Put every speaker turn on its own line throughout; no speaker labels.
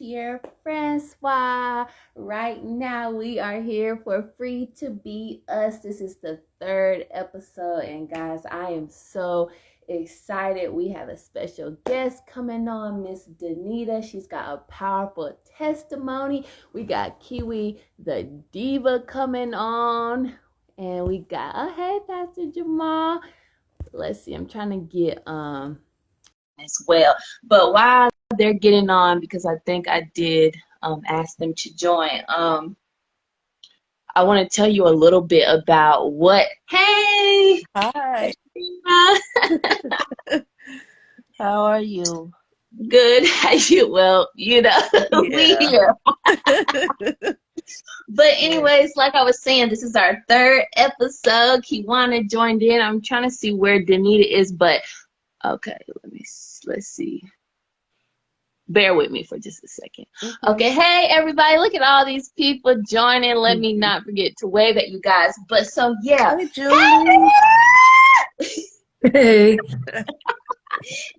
here, Francois. Right now, we are here for Free to Be Us. This is the third episode, and guys, I am so excited. We have a special guest coming on, Miss Danida. She's got a powerful testimony. We got Kiwi the Diva coming on, and we got hey, Pastor Jamal. Let's see, I'm trying to get as well. But while they're getting on, because I think I did ask them to join, I want to tell you a little bit about what. Hey,
Hi, how are you?
good. How you? Well, we
Yeah.
here. But anyways, like I was saying, this is our third episode. Kiwana joined in. I'm trying to see where Danita is, but okay, let's see. Bear with me for just a second. Okay, hey everybody, look at all these people joining. Let me not forget to wave at you guys. But so yeah.
Hi, Julie.
Hey.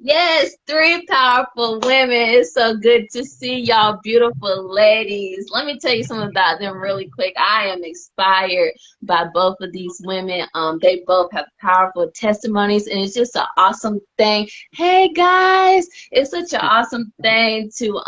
Yes, three powerful women. It's so good to see y'all beautiful ladies. Let me tell you something about them really quick. I am inspired by both of these women. They both have powerful testimonies, and it's just an awesome thing. Hey guys, it's such an awesome thing to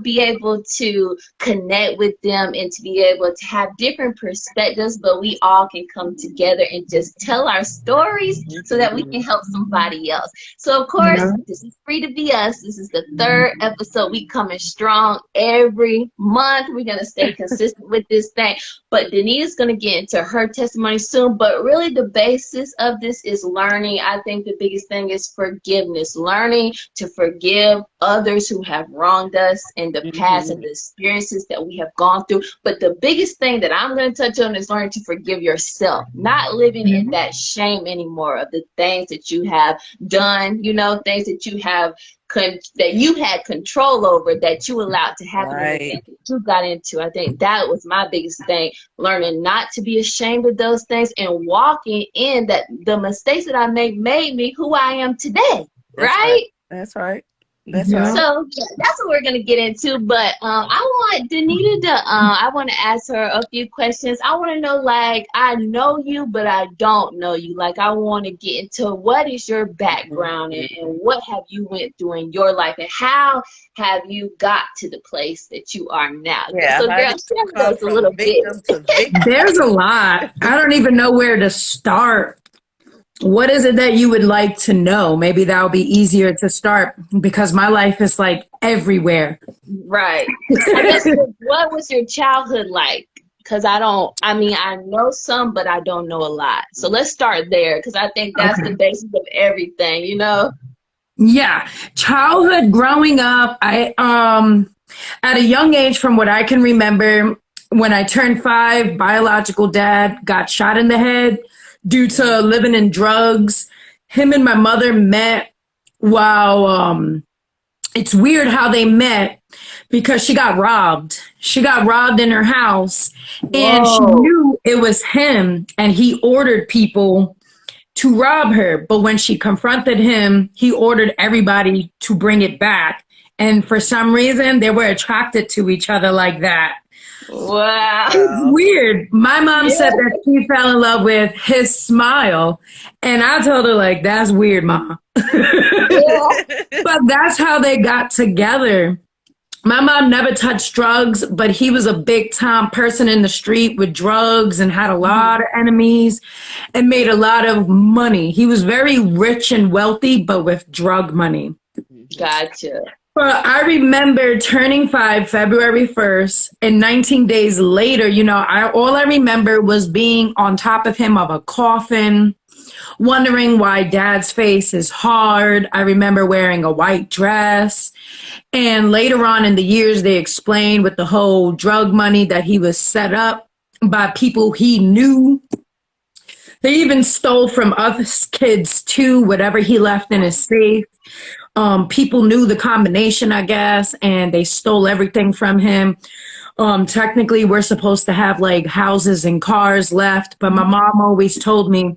be able to connect with them and to be able to have different perspectives, but we all can come together and just tell our stories so that we can help somebody else. So, of course, This is Free to Be Us. This is the third episode. We coming strong every month. We're going to stay consistent with this thing. But Danita's going to get into her testimony soon. But really, the basis of this is learning. I think the biggest thing is forgiveness. Learning to forgive others who have wronged us in the past and the experiences that we have gone through. But the biggest thing that I'm going to touch on is learning to forgive yourself. Not living in that shame anymore of the things that you have done, things that you have that you had control over, that you allowed to happen, and the things that you got into. I think that was my biggest thing, learning not to be ashamed of those things and walking in that the mistakes that I made me who I am today. Right?
That's right.
So that's what we're gonna get into. But I want Danita to I want to ask her a few questions. I want to know, like, I know you, but I don't know you. Like, I want to get into what is your background and what have you went through in your life, and how have you got to the place that you are now.
Yeah,
so girl, share us a little bit.
There's a lot. I don't even know where to start. What is it that you would like to know? Maybe that'll be easier to start, because my life is like everywhere.
Right. I guess, what was your childhood like? Because I know some, but I don't know a lot. So let's start there, because I think that's the basis of everything,
Yeah. Childhood, growing up, I at a young age, from what I can remember, when I turned 5, biological dad got shot in the head due to living in drugs. Him and my mother met while it's weird how they met, because she got robbed. She got robbed in her house. And she knew it was him, and he ordered people to rob her. But when she confronted him, he ordered everybody to bring it back. And for some reason, they were attracted to each other like that.
Wow.
It's weird. My mom said that she fell in love with his smile. And I told her, like, that's weird, Mom. But that's how they got together. My mom never touched drugs, but he was a big time person in the street with drugs and had a lot of enemies and made a lot of money. He was very rich and wealthy, but with drug money.
Gotcha.
Well, I remember turning 5 February 1st, and 19 days later, all I remember was being on top of him of a coffin, wondering why Dad's face is hard. I remember wearing a white dress. And later on in the years, they explained with the whole drug money that he was set up by people he knew. They even stole from other kids too, whatever he left in his safe. People knew the combination, I guess, and they stole everything from him. Technically, we're supposed to have like houses and cars left, but my mom always told me,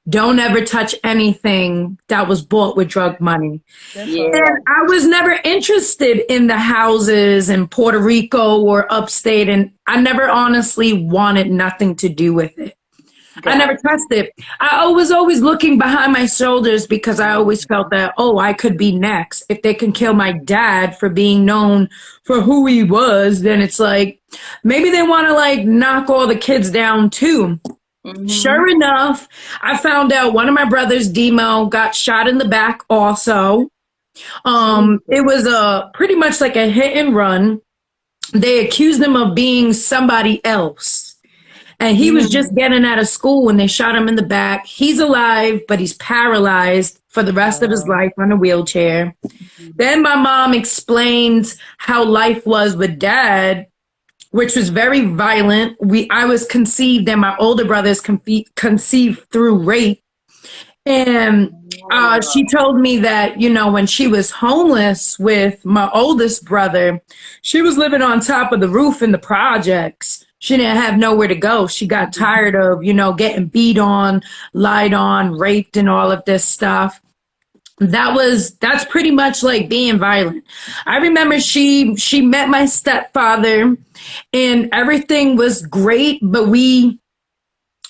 don't ever touch anything that was bought with drug money.
That's
Yeah.
hard.
And I was never interested in the houses in Puerto Rico or upstate, and I never honestly wanted nothing to do with it. I never touched it. I was always looking behind my shoulders because I always felt that, oh, I could be next. If they can kill my dad for being known for who he was, then it's like, maybe they want to like knock all the kids down too.
Mm-hmm.
Sure enough, I found out one of my brothers, Demo, got shot in the back also. It was pretty much like a hit and run. They accused him of being somebody else. And he was just getting out of school when they shot him in the back. He's alive, but he's paralyzed for the rest of his life on a wheelchair. Then my mom explained how life was with dad, which was very violent. I was conceived and my older brother is conceived through rape. And she told me that, you know, when she was homeless with my oldest brother, she was living on top of the roof in the projects. She didn't have nowhere to go. She got tired of, you know, getting beat on, lied on, raped and all of this stuff. That's pretty much like being violent. I remember she met my stepfather and everything was great, but we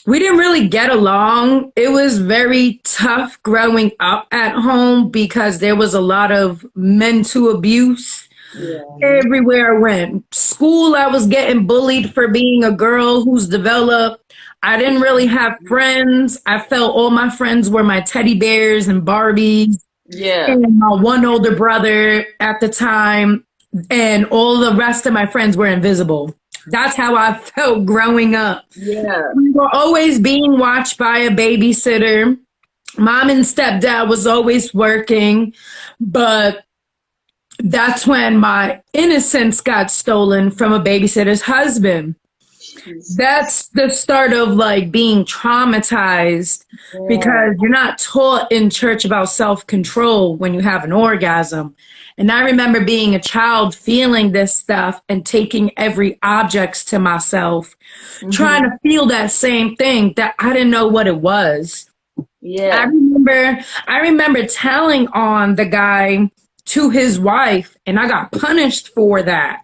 didn't really get along. It was very tough growing up at home because there was a lot of mental abuse. Yeah. Everywhere I went. School, I was getting bullied for being a girl who's developed. I didn't really have friends. I felt all my friends were my teddy bears and Barbies.
Yeah.
And my one older brother at the time, and all the rest of my friends were invisible. That's how I felt growing up.
Yeah.
We were always being watched by a babysitter. Mom and stepdad was always working, but that's when my innocence got stolen from a babysitter's husband. That's the start of like being traumatized because you're not taught in church about self-control when you have an orgasm. And I remember being a child feeling this stuff and taking every object to myself, trying to feel that same thing that I didn't know what it was.
Yeah.
I remember telling on the guy to his wife, and I got punished for that.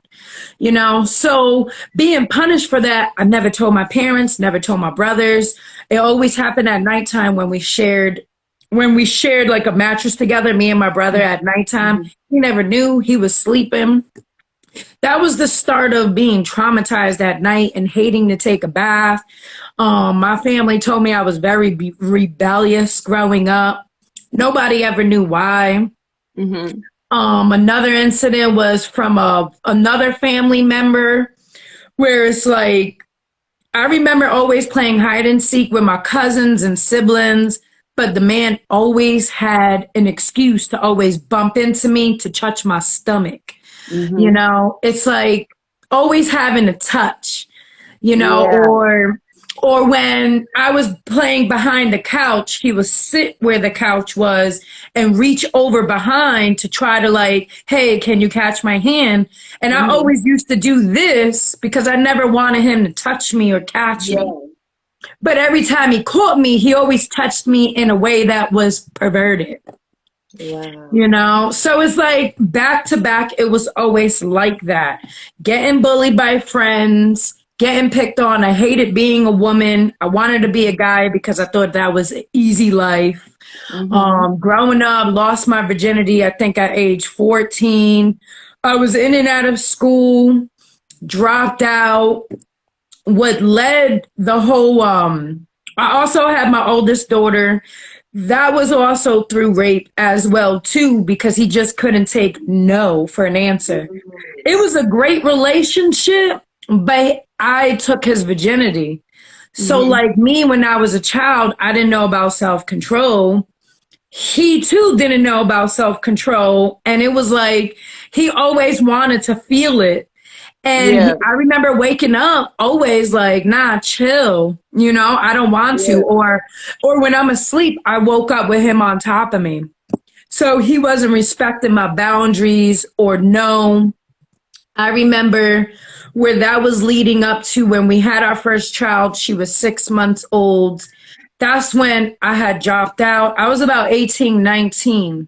You know, so being punished for that, I never told my parents, never told my brothers. It always happened at nighttime when we shared like a mattress together, me and my brother at nighttime. He never knew he was sleeping. That was the start of being traumatized at night and hating to take a bath. My family told me I was very rebellious growing up. Nobody ever knew why.
Mm-hmm.
Another incident was from another family member where it's like, I remember always playing hide and seek with my cousins and siblings, but the man always had an excuse to always bump into me to touch my stomach. Mm-hmm. You know, it's like always having a touch, you know, or when I was playing behind the couch, he would sit where the couch was and reach over behind to try to like, hey, can you catch my hand? And I always used to do this because I never wanted him to touch me or catch me. But every time he caught me, he always touched me in a way that was perverted. Wow. You know, so it's like back to back, it was always like that. Getting bullied by friends, getting picked on. I hated being a woman. I wanted to be a guy because I thought that was an easy life. Growing up, lost my virginity, I think at age 14. I was in and out of school, dropped out. What led the whole, I also had my oldest daughter. That was also through rape as well, too, because he just couldn't take no for an answer. It was a great relationship, but I took his virginity. So like me, when I was a child, I didn't know about self-control. He too didn't know about self-control. And it was like, he always wanted to feel it. And I remember waking up always like, nah, chill. You know, I don't want to. Or when I'm asleep, I woke up with him on top of me. So he wasn't respecting my boundaries or no. I remember where that was leading up to when we had our first child. She was 6 months old. that's when I had dropped out. I was about 18, 19.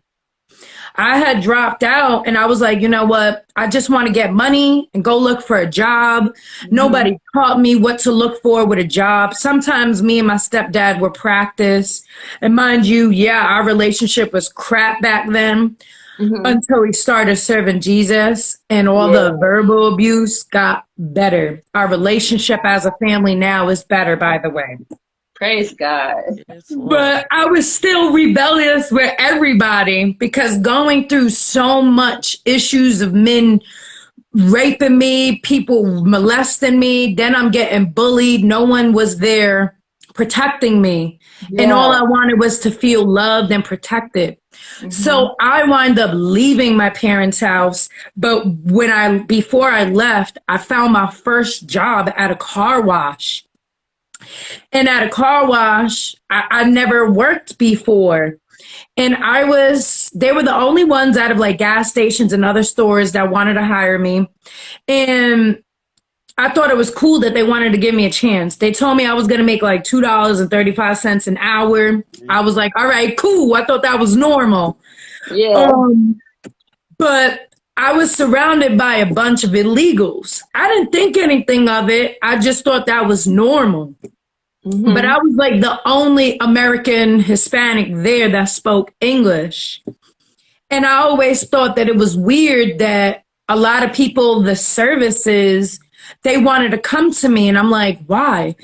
I had dropped out and I was like, you know what? I just want to get money and go look for a job.
Mm-hmm.
Nobody taught me what to look for with a job. Sometimes me and my stepdad were practice. And mind you, yeah, our relationship was crap back then
Mm-hmm.
until we started serving Jesus and all
Yeah.
the verbal abuse got better. Our relationship as a family now is better, by the way.
Praise God.
Yes, Lord.
But I was still rebellious with everybody because going through so much issues of men raping me, people molesting me, then I'm getting bullied. No one was there protecting me. And all
Yeah.
I wanted was to feel loved and protected.
Mm-hmm.
So I wind up leaving my parents' house. But before I left, I found my first job at a car wash. And at a car wash, I never worked before. And they were the only ones out of like gas stations and other stores that wanted to hire me. And I thought it was cool that they wanted to give me a chance. They told me I was going to make like $2.35 an hour. I was like, all right, cool. I thought that was normal.
Yeah.
But I was surrounded by a bunch of illegals. I didn't think anything of it. I just thought that was normal.
Mm-hmm.
But I was like the only American Hispanic there that spoke English. And I always thought that it was weird that a lot of people, the services, they wanted to come to me. And I'm like, why?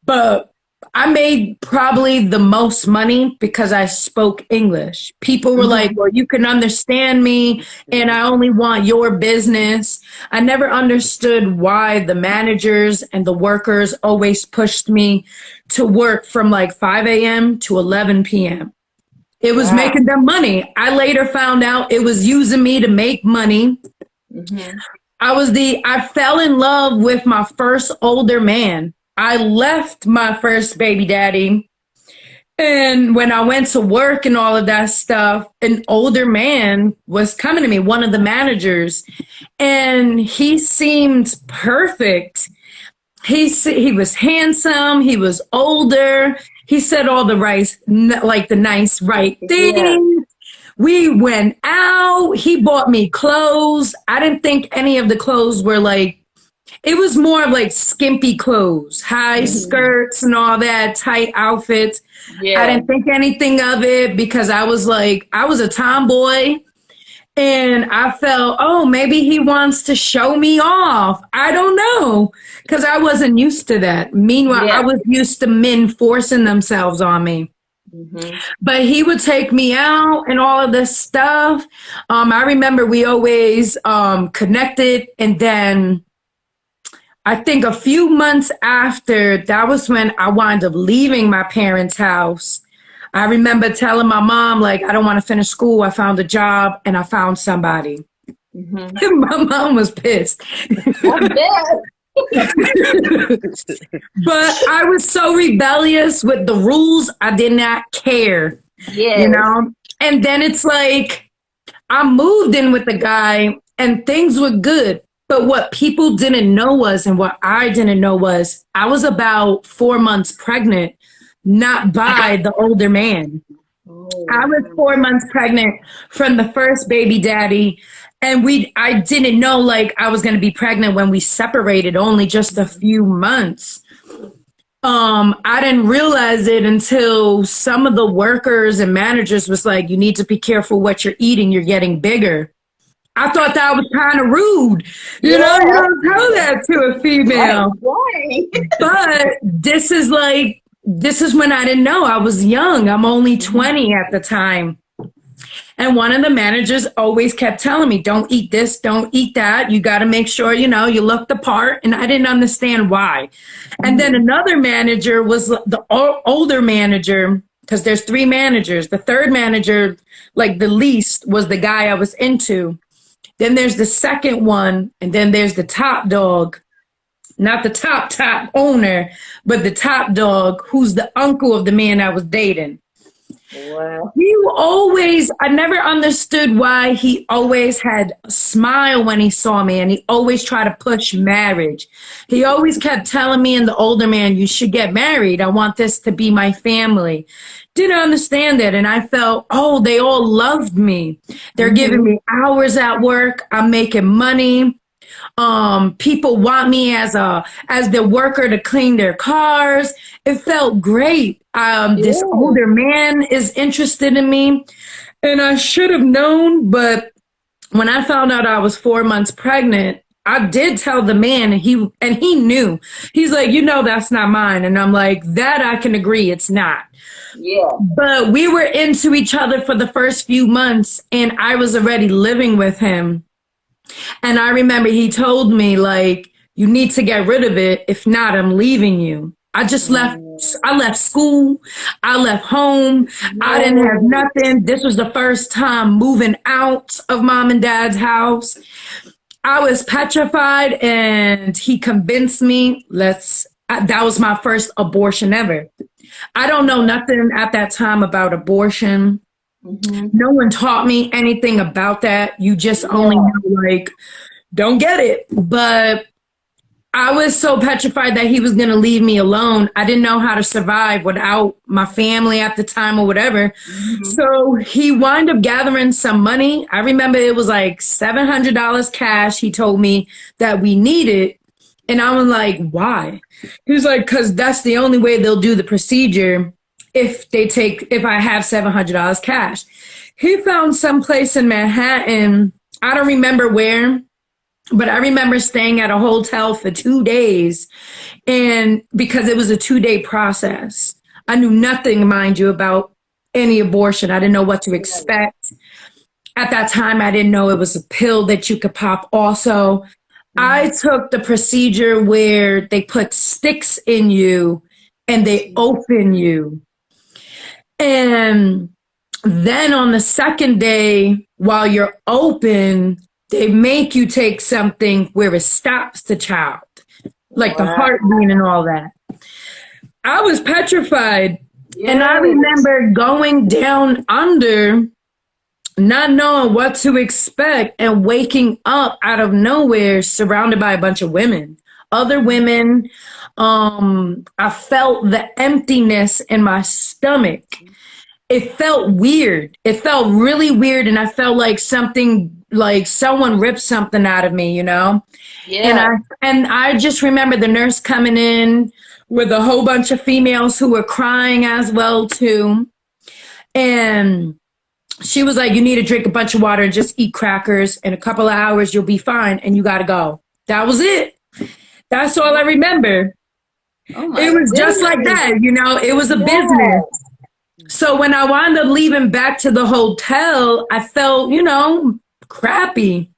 But I made probably the most money because I spoke English. People were like, well, you can understand me and I only want your business. I never understood why the managers and the workers always pushed me to work from like 5 a.m. to 11 p.m. It was
Wow.
making them money. I later found out it was using me to make money.
Mm-hmm.
I fell in love with my first older man. I left my first baby daddy. And when I went to work and all of that stuff, an older man was coming to me, one of the managers, and he seemed perfect. He was handsome. He was older. He said all the nice right things.
Yeah.
We went out. He bought me clothes. I didn't think any of the clothes were like, it was more of like skimpy clothes, high skirts and all that, tight outfits.
Yeah.
I didn't think anything of it because I was a tomboy and I felt, oh, maybe he wants to show me off. I don't know because I wasn't used to that. Meanwhile,
Yeah.
I was used to men forcing themselves on me.
Mm-hmm.
But he would take me out and all of this stuff. I remember we always connected. And then I think a few months after, that was when I wound up leaving my parents' house. I remember telling my mom, like, I don't want to finish school. I found a job and I found somebody.
Mm-hmm.
My mom was pissed.
I bet.
But I was so rebellious with the rules, I did not care,
Yeah.
you know? And then it's like, I moved in with the guy and things were good. But what people didn't know was, and what I didn't know was, I was about 4 months pregnant, not by the older man.
Oh.
I was 4 months pregnant from the first baby daddy. And I didn't know like I was going to be pregnant when we separated, only just a few months. I didn't realize it until some of the workers and managers was like, you need to be careful what you're eating. You're getting bigger. I thought that was kind of rude. You know, you don't tell that to a female.
Why?
But this is when I didn't know. I was young. I'm only 20 at the time. And one of the managers always kept telling me, don't eat this, don't eat that. You got to make sure, you know, you look the part. And I didn't understand why. And then another manager was the older manager, because there's 3 managers. The third manager, like the least, was the guy I was into. Then there's the second one. And then there's the top dog. Not the top owner, but the top dog, who's the uncle of the man I was dating.
Wow.
I never understood why he always had a smile when he saw me and he always tried to push marriage. He always kept telling me and the older man, you should get married. I want this to be my family. Didn't understand it. And I felt, oh, they all loved me. They're giving me hours at work. I'm making money. People want me as the worker to clean their cars. It felt great. This older man is interested in me, and I should have known, but when I found out I was 4 months pregnant, I did tell the man, and he knew. He's like, that's not mine. And I'm like, that I can agree it's not.
Yeah.
But we were into each other for the first few months, and I was already living with him. And I remember he told me, like, you need to get rid of it. If not, I'm leaving you. I left school. I left home. I didn't have nothing. This was the first time moving out of mom and dad's house. I was petrified, and he convinced me, that was my first abortion ever. I don't know nothing at that time about abortion. No one taught me anything about that. You just only know, like, don't get it. But I was so petrified that he was going to leave me alone. I didn't know how to survive without my family at the time or whatever. So he wound up gathering some money. I remember it was like $700 cash. He told me that we needed. And I was like, why? He was like, because that's the only way they'll do the procedure if I have $700 cash. He found some place in Manhattan. I don't remember where, but I remember staying at a hotel for 2 days, and because it was a 2-day process. I knew nothing, mind you, about any abortion. I didn't know what to expect. At that time, I didn't know it was a pill that you could pop also. I took the procedure where they put sticks in you and they open you. And then on the second day, while you're open, they make you take something where it stops the child, like the heartbeat and all that. I was petrified. And I remember going down under, not knowing what to expect, and waking up out of nowhere surrounded by a bunch of women, other women. I felt the emptiness in my stomach. It felt weird. It felt really weird. And I felt like someone ripped something out of me, Yeah. And I just remember the nurse coming in with a whole bunch of females who were crying as well too. And she was like, you need to drink a bunch of water and just eat crackers. In a couple of hours, you'll be fine and you got to go. That was it. That's all I remember. It was just like that, It was a business. So when I wound up leaving back to the hotel, I felt, crappy.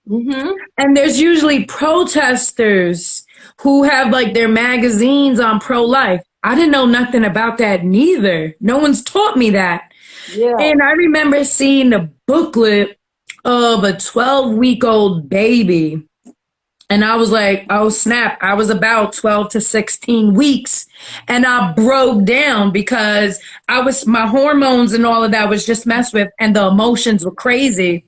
And there's usually protesters who have like their magazines on pro-life. I didn't know nothing about that neither. No one's taught me that. Yeah. And I remember seeing the booklet of a 12-week-old baby. And I was like, oh, snap. I was about 12 to 16 weeks. And I broke down because my hormones and all of that was just messed with. And the emotions were crazy.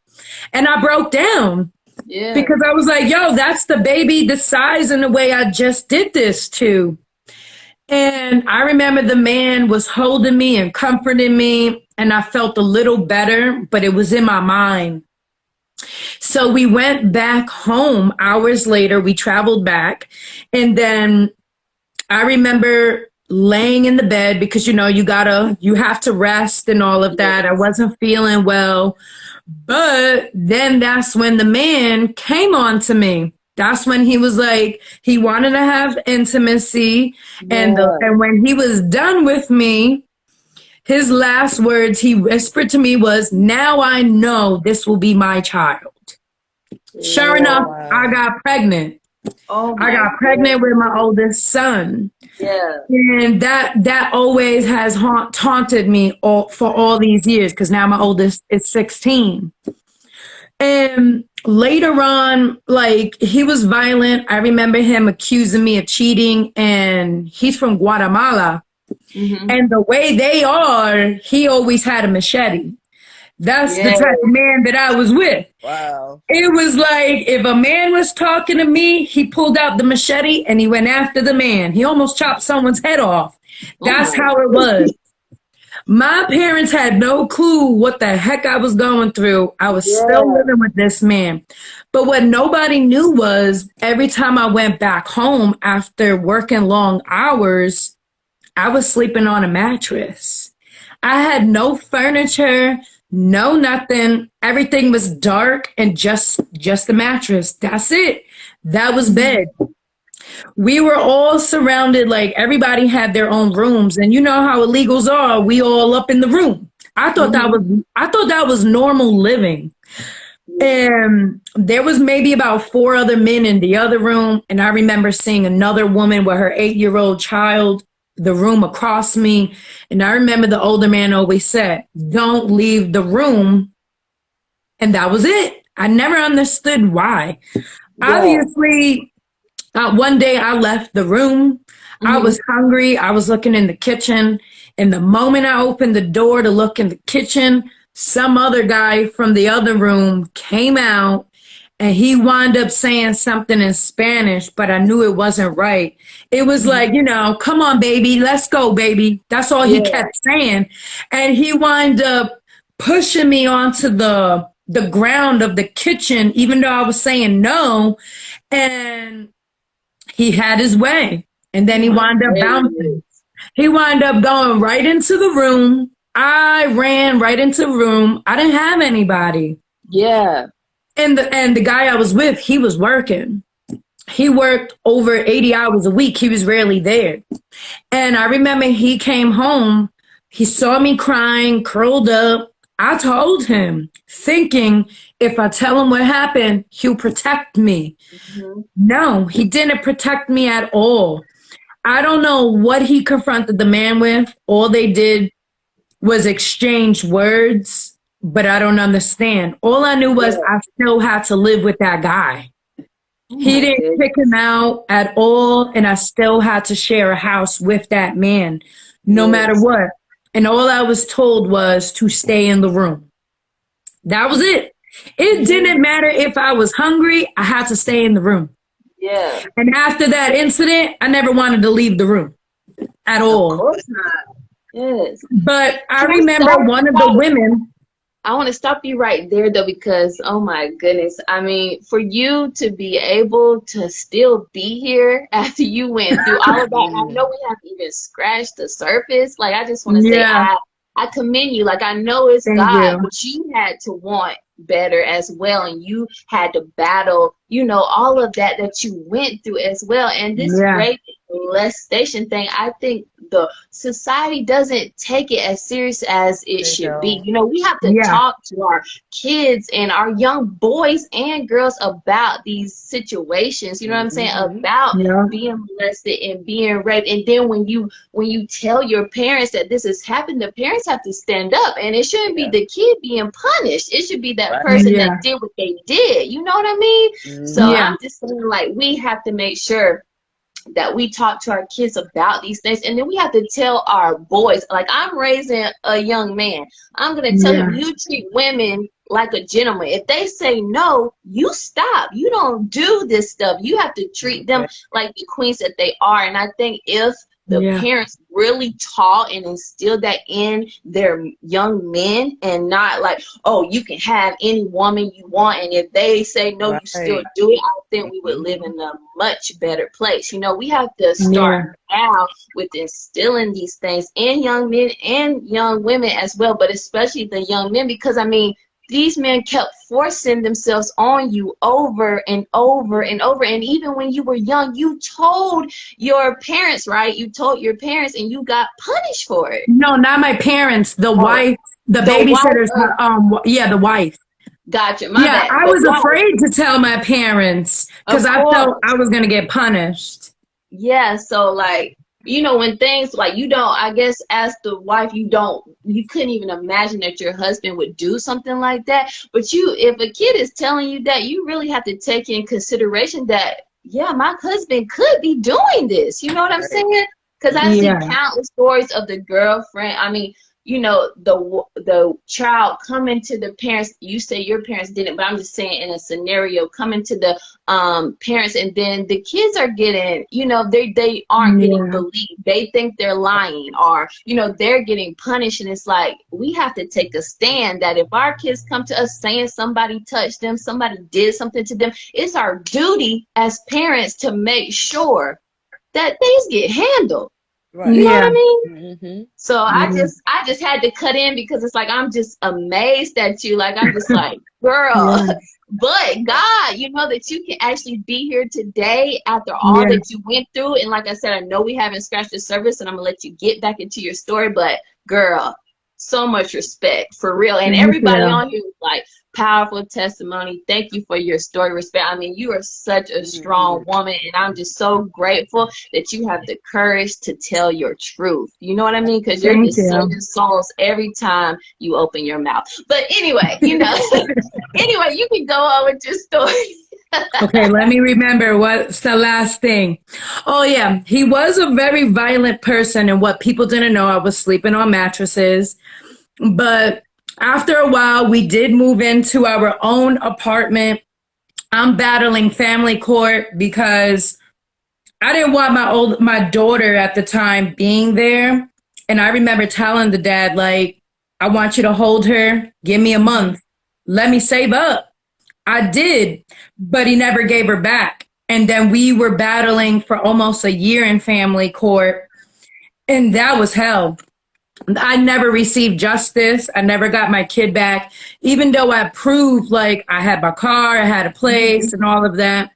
And I broke down. Yeah. Because I was like, yo, that's the baby, the size and the way I just did this to. And I remember the man was holding me and comforting me. And I felt a little better, but it was in my mind. So we went back home hours later. We traveled back. And then I remember laying in the bed because, you have to rest and all of that. I wasn't feeling well. But then that's when the man came on to me. That's when he was like, he wanted to have intimacy. And when he was done with me, his last words he whispered to me was, now I know this will be my child. Sure enough, I got pregnant. I got pregnant with my oldest son. Yeah. And that always has haunted me for all these years because now my oldest is 16. And later on, he was violent. I remember him accusing me of cheating, and he's from Guatemala.
Mm-hmm.
And the way they are, he always had a machete. That's the
Yeah.
type of man that I was with.
Wow.
It was like if a man was talking to me, he pulled out the machete and he went after the man. He almost chopped someone's head off.
Oh
That's
my.
how it was. My parents had no clue what the heck I was going through. I was still
Yeah.
living with this man. But what nobody knew was every time I went back home after working long hours, I was sleeping on a mattress. I had no furniture, no nothing. Everything was dark and just the mattress. That's it. That was bed. We were all surrounded, like everybody had their own rooms, and you know how illegals are. We all up in the room.
Mm-hmm.
I thought that was normal living. And there was maybe about four other men in the other room, and I remember seeing another woman with her 8-year-old child, the room across me. And I remember the older man always said, "Don't leave the room." And that was it. I never understood why.
Yeah.
Obviously, one day I left the room. I
Mm-hmm.
was hungry. I was looking in the kitchen. And the moment I opened the door to look in the kitchen, some other guy from the other room came out and he wound up saying something in Spanish, but I knew it wasn't right. It was like,
Mm-hmm.
come on, baby, let's go, baby. That's all he
Yeah.
kept saying. And he wound up pushing me onto the ground of the kitchen, even though I was saying no. And he had his way. And
Oh
then he
my
wound up
goodness.
bouncing. He wound up going right into the room. I ran right into the room. I didn't have anybody.
Yeah.
And the guy I was with, he was working. He worked over 80 hours a week. He was rarely there. And I remember he came home. He saw me crying, curled up. I told him, thinking if I tell him what happened, he'll protect me.
Mm-hmm.
No, he didn't protect me at all. I don't know what he confronted the man with. All they did was exchange words, but I don't understand. All I knew was
Yeah.
I still had to live with that guy.
Oh
He
my
didn't
goodness.
kick him out at all, and I still had to share a house with that man, no matter
Yes.
what. And all I was told was to stay in the room. That was it. It
Yeah.
didn't matter if I was hungry, I had to stay in the room.
Yeah.
And after that incident, I never wanted to leave the room at
Of
all.
course not. Yes.
But I
Can I
remember
stop
one
you
of the
right?
women.
I want to stop you right there though, because oh my goodness. I mean, for you to be able to still be here after you went through all of that, and I
Mm.
know we haven't even scratched the surface. Like I just want to say
Yeah,
I commend you. Like I know it's
thank
God,
you.
but you had to want better as well, and you had to battle, all of that you went through as well. And this
Yeah,
rape molestation thing, I think the society doesn't take it as serious as it
They
should be.
don't.
We have to
yeah,
talk to our kids and our young boys and girls about these situations. You know what I'm saying?
Mm-hmm.
About
yeah,
being molested and being raped. And then when you tell your parents that this has happened, the parents have to stand up, and it shouldn't be
Yeah.
the kid being punished. It should be that
Right.
person that
yeah,
did what they did. You know what I mean? So
Mm-hmm.
yeah,
I'm just saying, like, we have to make sure that we talk to our kids about these things, and then we have to tell our boys, like I'm raising a young man, I'm going to tell him,
yeah,
you treat women like a gentleman. If they say no, you stop. You don't do this stuff. You have to treat them
Okay.
like the queens that they are. And I think if the
yeah,
parents really taught and instilled that in their young men, and not like, oh, you can have any woman you want, and if they say no, you still
Right.
do it, I think we would live
Mm-hmm.
in a much better place. We have to
yeah,
start now with instilling these things in young men and young women as well, but especially the young men, because I mean, these men kept forcing themselves on you over and over and over. And even when you were young, you told your parents, right? You told your parents, and you got punished for it.
no, not my parents. The
Oh,
wife, the
the wife
babysitter's.
of,
Yeah, the wife.
gotcha, my
Yeah,
bad.
I
The
was
wife,
afraid to tell my parents because
of
I felt
course.
I was gonna get punished.
Yeah, so like, when things like, you don't, I guess as the wife, you couldn't even imagine that your husband would do something like that. But if a kid is telling you that, you really have to take in consideration that, yeah, my husband could be doing this. You know what I'm
Right.
saying? Because I see
Yeah.
countless stories of the girlfriend. I mean, you know, the child coming to the parents. You say your parents didn't, but I'm just saying in a scenario coming to the parents, and then the kids are getting, you know, they aren't getting
Yeah.
believed. They think they're lying, or you know, they're getting punished. And it's like we have to take a stand that if our kids come to us saying somebody touched them, somebody did something to them, it's our duty as parents to make sure that things get handled. You
Right.
know what I
Yeah.
mean?
Mm-hmm.
So
Yeah.
I just had to cut in because it's like I'm just amazed at you. Like I'm just like, girl,
Yeah.
but God, you know that you can actually be here today after all
Yeah.
that you went through. And like I said, I know we haven't scratched the surface, and I'm gonna let you get back into your story. But girl, so much respect for real. And
Thank
everybody
you.
on here was like powerful testimony. Thank you for your story. Respect. I mean, you are such a strong woman, and I'm just so grateful that you have the courage to tell your truth. You know what I mean? Because you're
Thank
just
you.
saving souls every time you open your mouth. But anyway, you know, anyway, you can go on with your story.
Okay, let me remember what's the last thing. Oh yeah, he was a very violent person, and what people didn't know, I was sleeping on mattresses. But after a while, we did move into our own apartment. I'm battling family court because I didn't want my daughter at the time being there. And I remember telling the dad, like, I want you to hold her, give me a month, let me save up. I did, but he never gave her back. And then we were battling for almost a year in family court, and that was hell. I never received justice. I never got my kid back, even though I proved like I had my car, I had a place, and all of that.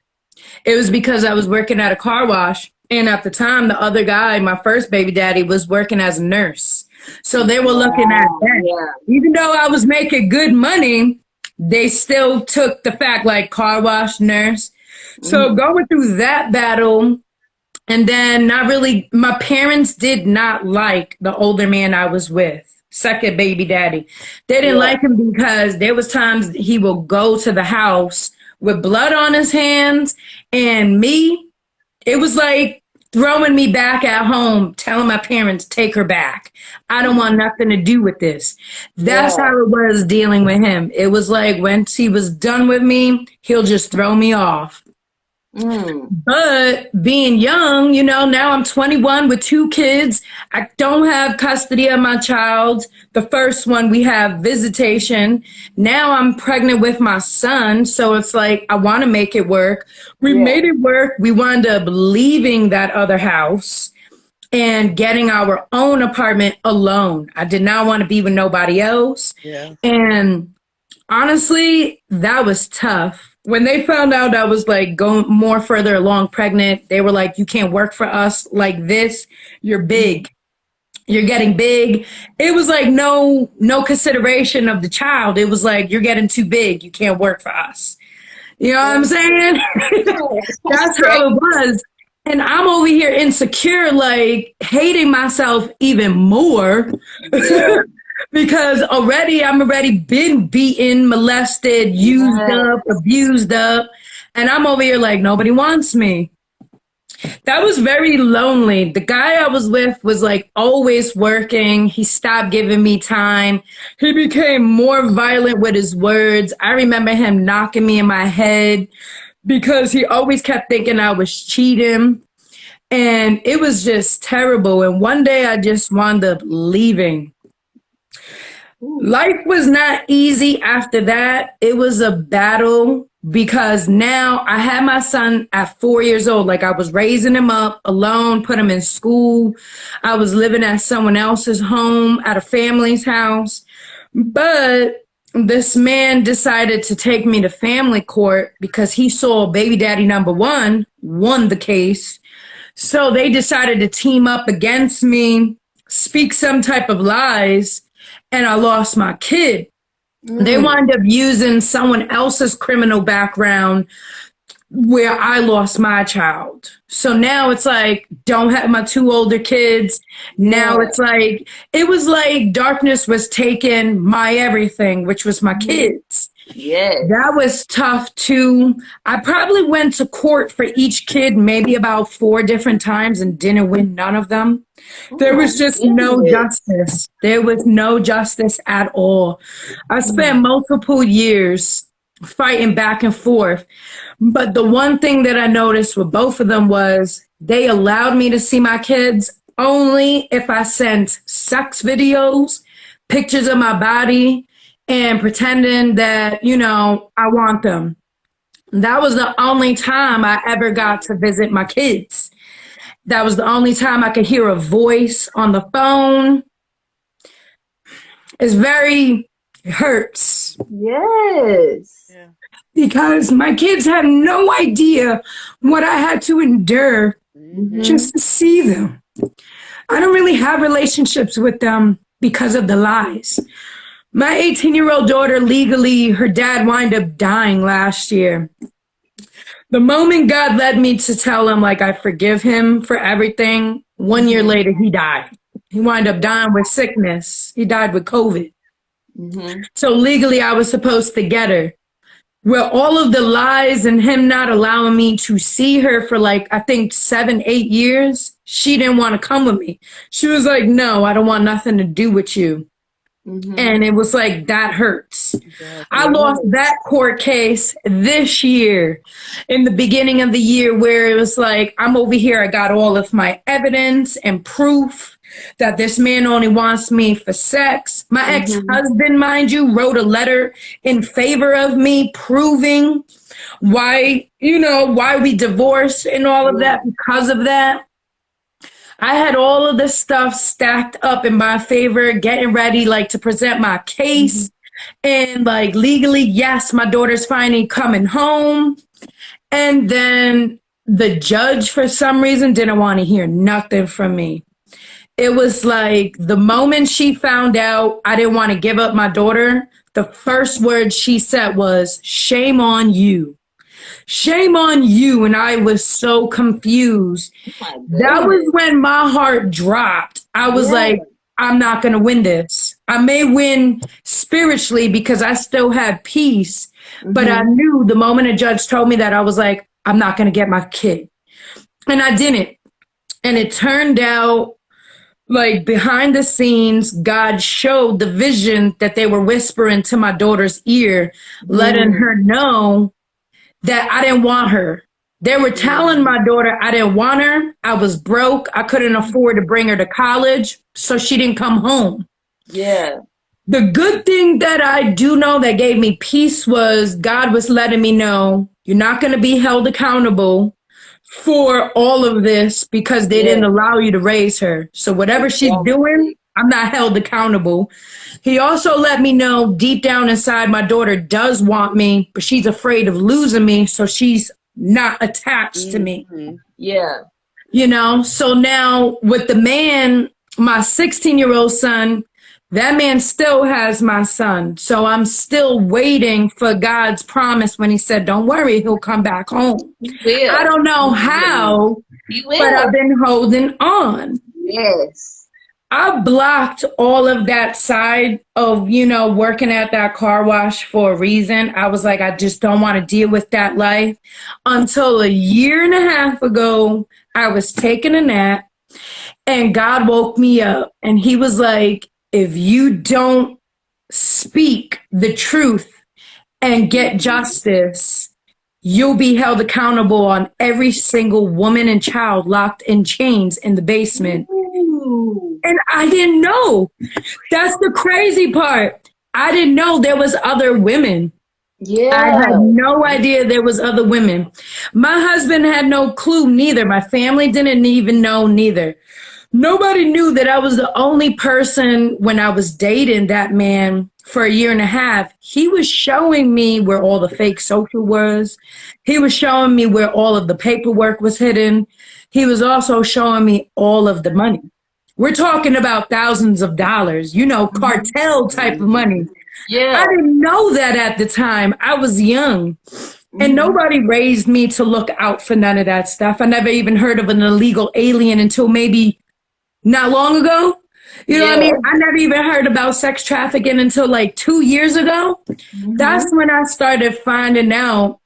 It was because I was working at a car wash. And at the time, the other guy, my first baby daddy, was working as a nurse. So they were looking at
Wow,
that.
yeah.
Even though I was making good money, they still took the fact like car wash nurse. So
Mm,
going through that battle, and then not really, my parents did not like the older man I was with, second baby daddy. They didn't
yeah.
like him because there was times he will go to the house with blood on his hands, and me, it was like throwing me back at home, telling my parents, take her back. I don't want nothing to do with this. That's
Yeah.
how it was dealing with him. It was like once he was done with me, he'll just throw me off.
Mm,
But being young, you know, now I'm 21 with two kids. I don't have custody of my child. The first one, we have visitation. Now I'm pregnant with my son. So it's like, I want to make it work. We
yeah.
made it work. We wound up leaving that other house and getting our own apartment alone. I did not want to be with nobody else.
Yeah.
And honestly, that was tough. When they found out I was like going more further along pregnant, they were like, you can't work for us like this. You're big. You're getting big. It was like no consideration of the child. It was like, you're getting too big. You can't work for us. You know what I'm saying?
That's
That's
great.
how it was. And I'm over here insecure, like hating myself even more.
Yeah.
Because I'm already been beaten, molested, used
Yeah.
up, abused up. And I'm over here like, nobody wants me. That was very lonely. The guy I was with was like always working. He stopped giving me time. He became more violent with his words. I remember him knocking me in my head because he always kept thinking I was cheating. And it was just terrible. And one day I just wound up leaving.
Ooh.
Life was not easy after that. It was a battle because now I had my son at 4 years old. Like I was raising him up alone, put him in school. I was living at someone else's home, at a family's house. But this man decided to take me to family court because he saw baby daddy number one won the case. So they decided to team up against me, speak some type of lies, and I lost my kid. They
Mm,
wind up using someone else's criminal background where I lost my child. So now it's like, don't have my two older kids. Now
yeah.
it's like, it was like darkness was taking my everything, which was my
Mhm.
kids.
Yes.
That was tough too. I probably went to court for each kid maybe about 4 different times and didn't win none of them.
Oh
There
my
was just no
goodness.
justice. There was no justice at all. I spent
Mm.
multiple years fighting back and forth. But the one thing that I noticed with both of them was they allowed me to see my kids only if I sent sex videos, pictures of my body, and pretending that, I want them. That was the only time I ever got to visit my kids. That was the only time I could hear a voice on the phone. It hurts
Yes.
Yeah.
because my kids had no idea what I had to endure
Mm-hmm.
just to see them. I don't really have relationships with them because of the lies. My 18-year-old daughter, legally, her dad wound up dying last year. The moment God led me to tell him, like, I forgive him for everything, 1 year
Mm-hmm.
later, he died. He wound up dying with sickness. He died with COVID.
Mm-hmm.
So legally, I was supposed to get her. Well, all of the lies and him not allowing me to see her for like, I think 7, 8 years, she didn't want to come with me. She was like, no, I don't want nothing to do with you.
Mm-hmm.
And it was like, that hurts. I
Exactly.
lost
Yes.
that court case this year, in the beginning of the year, where it was like, I'm over here, I got all of my evidence and proof that this man only wants me for sex. My
Mm-hmm.
ex-husband, mind you, wrote a letter in favor of me, proving why we divorced and all of
Yeah.
that because of that. I had all of this stuff stacked up in my favor, getting ready like to present my
Mm-hmm.
case. And like legally, yes, my daughter's finally coming home. And then the judge, for some reason, didn't want to hear nothing from me. It was like the moment she found out I didn't want to give up my daughter, the first word she said was, shame on you. Shame on you. And I was so confused.
Oh my
That was
goodness.
when my heart dropped. I was
Yeah.
like, I'm not going to win this. I may win spiritually because I still had peace, but I
Mm-hmm.
knew the moment a judge told me that, I was like, I'm not going to get my kid. And I didn't. And it turned out like behind the scenes, God showed the vision that they were whispering to my daughter's ear, letting
Mm-hmm.
her know that I didn't want her. They were telling my daughter I didn't want her. I was broke. I couldn't afford to bring her to college, so she didn't come home.
Yeah.
The good thing that I do know that gave me peace was God was letting me know you're not going to be held accountable for all of this because they
Yeah.
didn't allow you to raise her. So whatever she's doing,
Exactly.
I'm not held accountable. He also let me know deep down inside my daughter does want me, but she's afraid of losing me, so she's not attached to me.
Mm-hmm.
Yeah.
So now with the man, my 16-year-old son, that man still has my son. So I'm still waiting for God's promise when he said, don't worry, he'll come back home.
You
I
will.
don't know
Mm-hmm.
how,
You
but I've
will.
been holding on.
Yes.
I blocked all of that side of, working at that car wash for a reason. I was like, I just don't want to deal with that life. Until a year and a half ago, I was taking a nap and God woke me up and he was like, if you don't speak the truth and get justice, you'll be held accountable on every single woman and child locked in chains in the basement.
Ooh.
And I didn't know. That's the crazy part. I didn't know there was other women. I
Yeah.
had no idea there was other women. My husband had no clue neither. My family didn't even know neither. Nobody knew that I was the only person when I was dating that man for a year and a half. He was showing me where all the fake social was. He was showing me where all of the paperwork was hidden. He was also showing me all of the money. We're talking about thousands of dollars,
Mm-hmm.
cartel type of money. I
Yeah.
didn't know that at the time. I was young. And
Mm-hmm.
nobody raised me to look out for none of that stuff. I never even heard of an illegal alien until maybe not long ago. You know what I
Yeah.
mean? I never even heard about sex trafficking until like 2 years ago. That's when I started finding out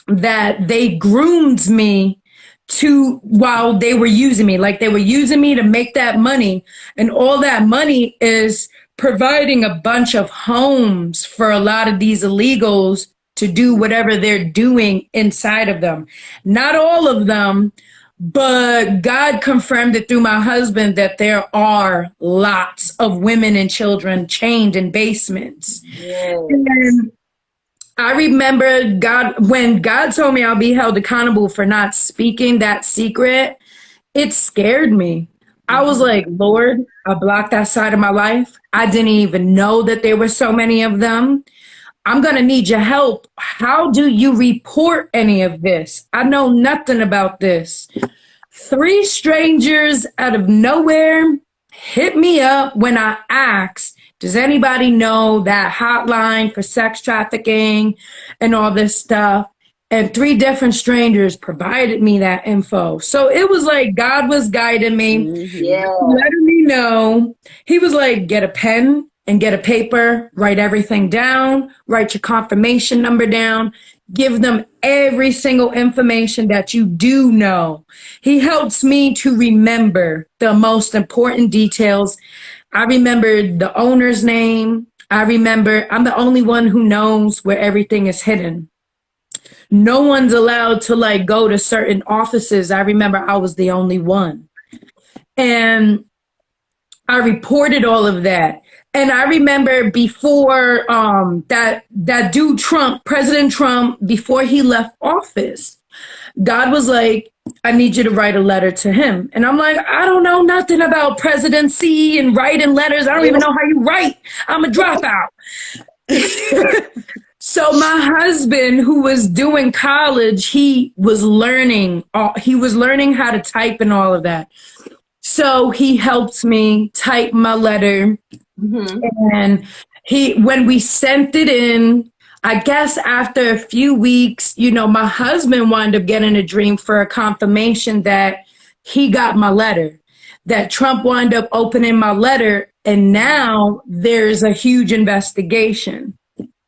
that they groomed me to while they were using me. Like they were using me to make that money. And all that money is providing a bunch of homes for a lot of these illegals to do whatever they're doing inside of them. Not all of them, but God confirmed it through my husband that there are lots of women and children chained in basements.
Yes.
And I remember when God told me I'll be held accountable for not speaking that secret, it scared me. I was like, Lord, I blocked that side of my life. I didn't even know that there were so many of them. I'm going to need your help. How do you report any of this? I know nothing about this. 3 strangers out of nowhere hit me up when I asked, does anybody know that hotline for sex trafficking and all this stuff? And 3 different strangers provided me that info. So it was like God was guiding me,
Yeah.
letting me know. He was like, get a pen and get a paper, write everything down, write your confirmation number down, give them every single information that you do know. He helps me to remember the most important details. I remember the owner's name. I'm the only one who knows where everything is hidden. No one's allowed to like go to certain offices. I remember I was the only one. And I reported all of that. And I remember before that dude Trump, President Trump, before he left office, God was like, I need you to write a letter to him. And I'm like, I don't know nothing about presidency and writing letters. I don't even know how you write. I'm a dropout. So my husband, who was doing college, he was learning how to type and all of that. So he helped me type my letter. And when we sent it in, I guess after a few weeks, my husband wound up getting a dream for a confirmation that he got my letter, that Trump wound up opening my letter. And now there's a huge investigation.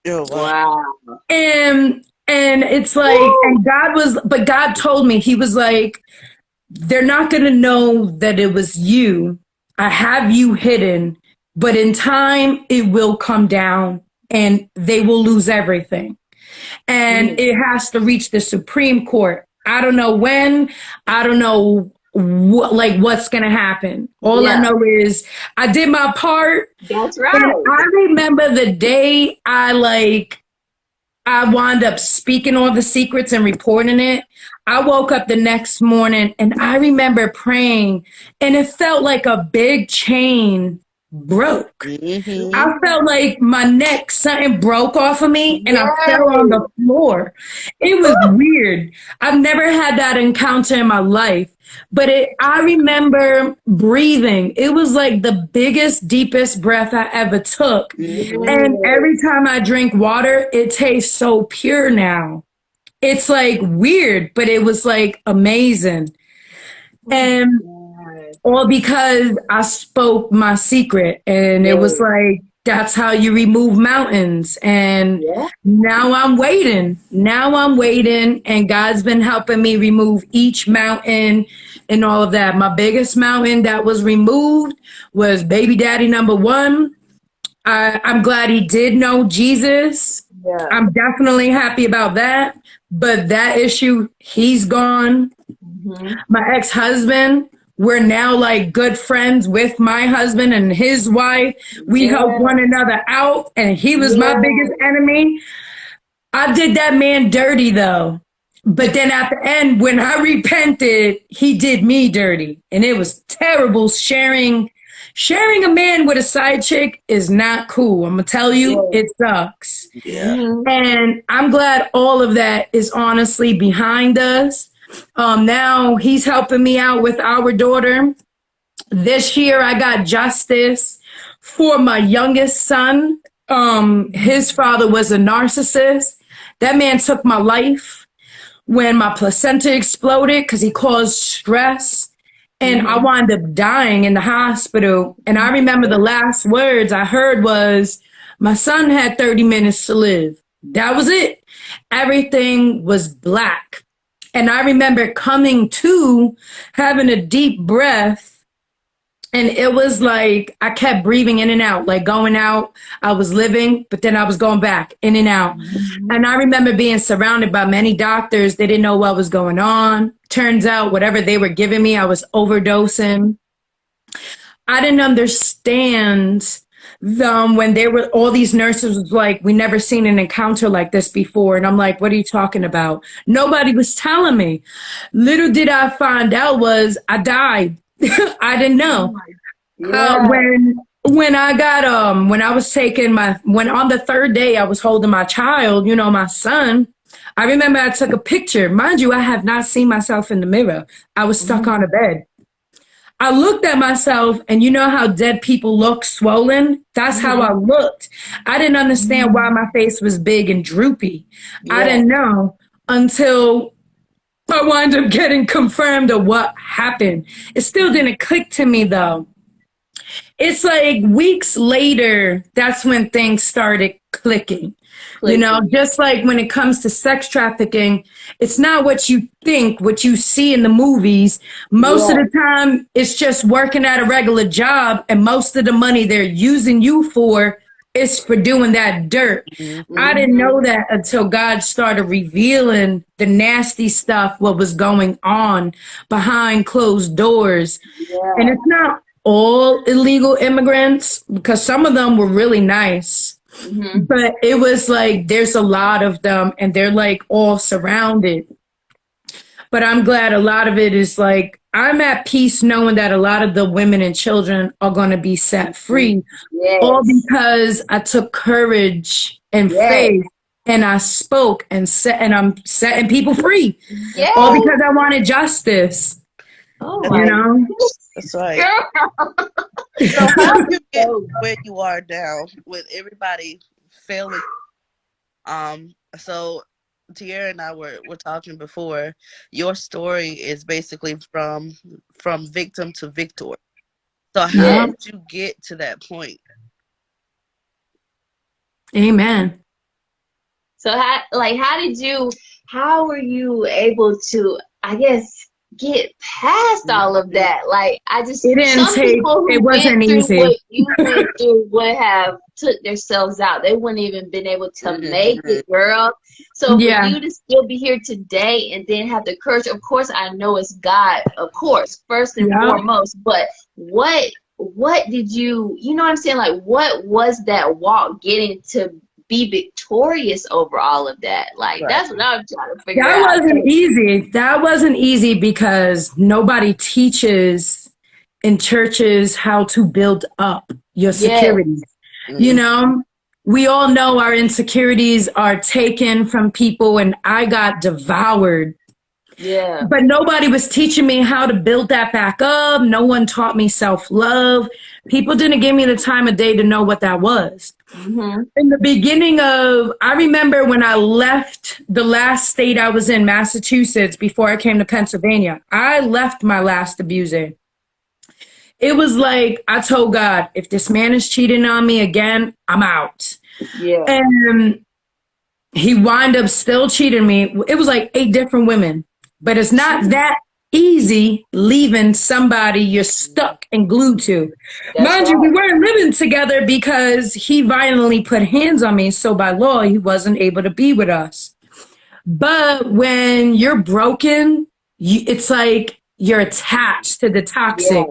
Wow.
And it's like, but God told me, he was like, they're not going to know that it was you. I have you hidden, but in time it will come down and they will lose everything. And it has to reach the Supreme Court. I don't know when, I don't know what's going to happen. All I know is I did my part.
That's right.
And I remember the day I wound up speaking all the secrets and reporting it. I woke up the next morning and I remember praying, and it felt like a big chain broke. I felt like my neck, something broke off of me, and I fell on the floor. It was weird. I've never had that encounter in my life, but I remember breathing. It was like the biggest, deepest breath I ever took. And every time I drink water, it tastes so pure now. It's like weird, but it was like amazing. And all because I spoke my secret, and it was like, that's how you remove mountains. And now I'm waiting. And God's been helping me remove each mountain and all of that. My biggest mountain that was removed was baby daddy number 1. I'm glad he did know Jesus. I'm definitely happy about that. But that issue, he's gone. My ex-husband, we're now like good friends with my husband and his wife. We help one another out, and he was my biggest enemy. I did that man dirty though. But then at the end, when I repented, he did me dirty. And it was terrible. Sharing a man with a side chick is not cool. I'm going to tell you, it sucks. And I'm glad all of that is honestly behind us. Now he's helping me out with our daughter. This year I got justice for my youngest son. His father was a narcissist. That man took my life when my placenta exploded because he caused stress. And I wound up dying in the hospital. And I remember the last words I heard was, my son had 30 minutes to live. That was it. Everything was black. And I remember coming to, having a deep breath. And it was like I kept breathing in and out, like going out. I was living, but then I was going back in and out. And I remember being surrounded by many doctors. They didn't know what was going on. Turns out whatever they were giving me, I was overdosing. I didn't understand them when they were, all these nurses was like, we never seen an encounter like this before. And I'm like, what are you talking about? Nobody was telling me. Little did I find out was I died. I didn't know. When I got when I was taking when on the third day I was holding my child, my son, I remember I took a picture. Mind you, I have not seen myself in the mirror. I was stuck on a bed. I looked at myself, and you know how dead people look, swollen? That's how I looked. I didn't understand why my face was big and droopy. I didn't know until I wound up getting confirmed of what happened. It still didn't click to me, though. It's like weeks later, that's when things started clicking. Just like when it comes to sex trafficking, it's not what you think, what you see in the movies. Most of the time, it's just working at a regular job, and most of the money they're using you for is for doing that dirt. I didn't know that until God started revealing the nasty stuff, what was going on behind closed doors. And it's not all illegal immigrants, because some of them were really nice. But it was like, there's a lot of them, and they're like all surrounded. But I'm glad a lot of it is like, I'm at peace knowing that a lot of the women and children are going to be set free. All because I took courage and faith, and I spoke and I'm setting people free. All because I wanted justice.
That's right.
So how did you get where you are now with everybody failing? So Tierra and I were talking before. Your story is basically from victim to victor. So how did you get to that point?
Amen.
So how were you able to, I guess, get past all of that? Like,
it wasn't easy.
What you went through would have took themselves out. They wouldn't even been able to make it, girl. So for you to still be here today and then have the courage, of course, I know it's God, of course, first and foremost, but what did you know what I'm saying? Like, what was that walk getting to be victorious over all of that? Like, that's what I'm trying to figure out.
That wasn't easy. That wasn't easy because nobody teaches in churches how to build up your security. We all know our insecurities are taken from people, and I got devoured. But nobody was teaching me how to build that back up. No one taught me self-love. People didn't give me the time of day to know what that was. In the beginning I remember when I left the last state I was in, Massachusetts, before I came to Pennsylvania, I left my last abuser. It was like, I told God, if this man is cheating on me again, I'm out. And he wound up still cheating me. It was like 8 different women. But it's not that easy leaving somebody you're stuck and glued to. Mind you, we weren't living together because he violently put hands on me. So by law, he wasn't able to be with us. But when you're broken, it's like you're attached to the toxic.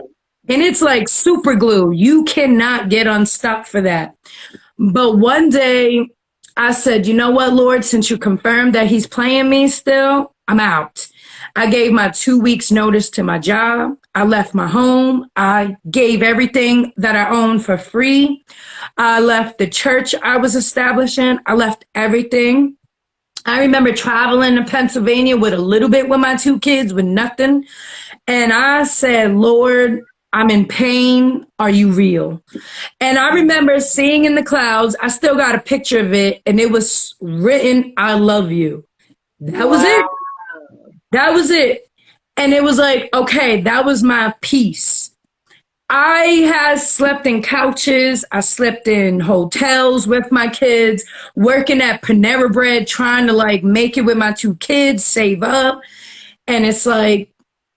And it's like super glue. You cannot get unstuck for that. But one day I said, you know what, Lord, since you confirmed that he's playing me still, I'm out. I gave my 2 weeks notice to my job. I left my home. I gave everything that I owned for free. I left the church I was establishing. I left everything. I remember traveling to Pennsylvania with a little bit with my 2 kids, with nothing. And I said, Lord, I'm in pain. Are you real? And I remember seeing in the clouds, I still got a picture of it, and it was written, I love you. That was it. That was it. And it was like, okay, that was my peace. I had slept in couches. I slept in hotels with my kids, working at Panera Bread, trying to like make it with my 2 kids, save up. And it's like,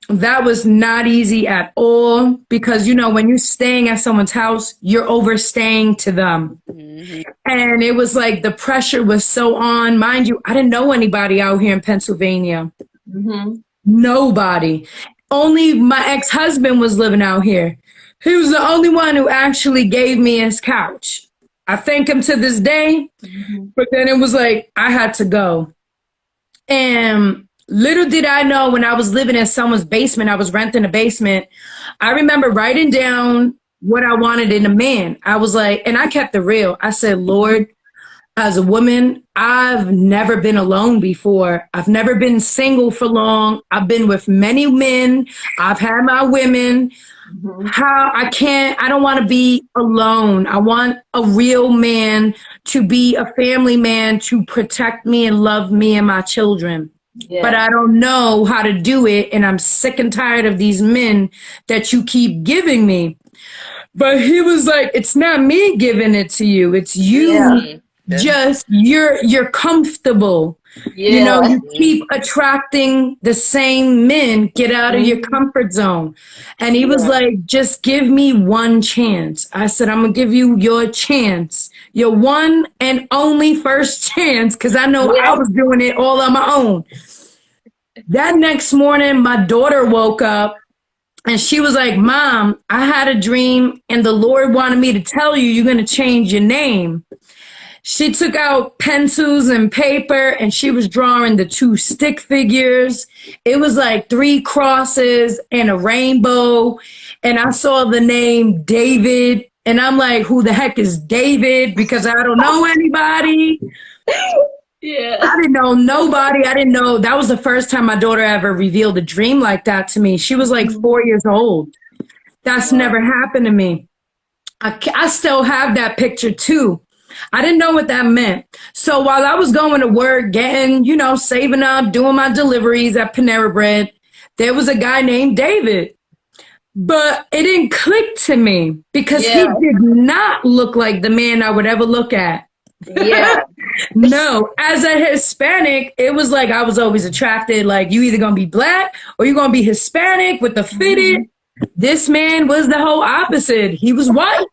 that was not easy at all because, you know, when you're staying at someone's house, you're overstaying to them.
Mhm.
And it was like the pressure was so on. Mind you, I didn't know anybody out here in Pennsylvania.
Mm-hmm.
Nobody. Only my ex-husband was living out here. He was the only one who actually gave me his couch. I thank him to this day, but then it was like I had to go. And little did I know when I was living in someone's basement, I was renting a basement. I remember writing down what I wanted in a man. I was like, and I kept it real. I said, Lord, as a woman, I've never been alone before. I've never been single for long. I've been with many men. I've had my women. I don't want to be alone. I want a real man to be a family man to protect me and love me and my children.
Yeah.
But I don't know how to do it. And I'm sick and tired of these men that you keep giving me. But he was like, it's not me giving it to you. It's you.
Yeah.
Just you're comfortable.
Yeah.
You know, you keep attracting the same men. Get out of your comfort zone. And he was like, just give me one chance. I said, I'm gonna give you your chance, your one and only first chance, because I know I was doing it all on my own. That next morning, my daughter woke up and she was like, Mom, I had a dream and the Lord wanted me to tell you you're gonna change your name. She took out pencils and paper and she was drawing the 2 stick figures. It was like 3 crosses and a rainbow. And I saw the name David. And I'm like, who the heck is David? Because I don't know anybody.
Yeah.
I didn't know nobody. I didn't know. That was the first time my daughter ever revealed a dream like that to me. She was like 4 years old. That's never happened to me. I still have that picture too. I didn't know what that meant. So while I was going to work, getting, you know, saving up, doing my deliveries at Panera Bread, there was a guy named David. But it didn't click to me because he did not look like the man I would ever look at.
Yeah.
No, as a Hispanic, it was like I was always attracted, like you either going to be black or you're going to be Hispanic with the fitted. This man was the whole opposite. He was white.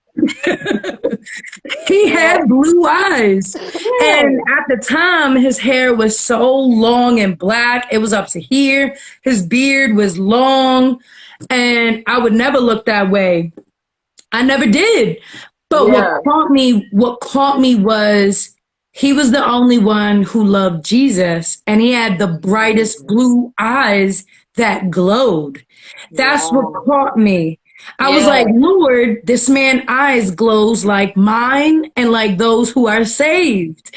He had blue eyes. And at the time, his hair was so long and black. It was up to here. His beard was long. And I would never look that way. I never did. But what caught me was he was the only one who loved Jesus. And he had the brightest blue eyes that glowed. That's what caught me. I was like, Lord, this man's eyes glows like mine and like those who are saved.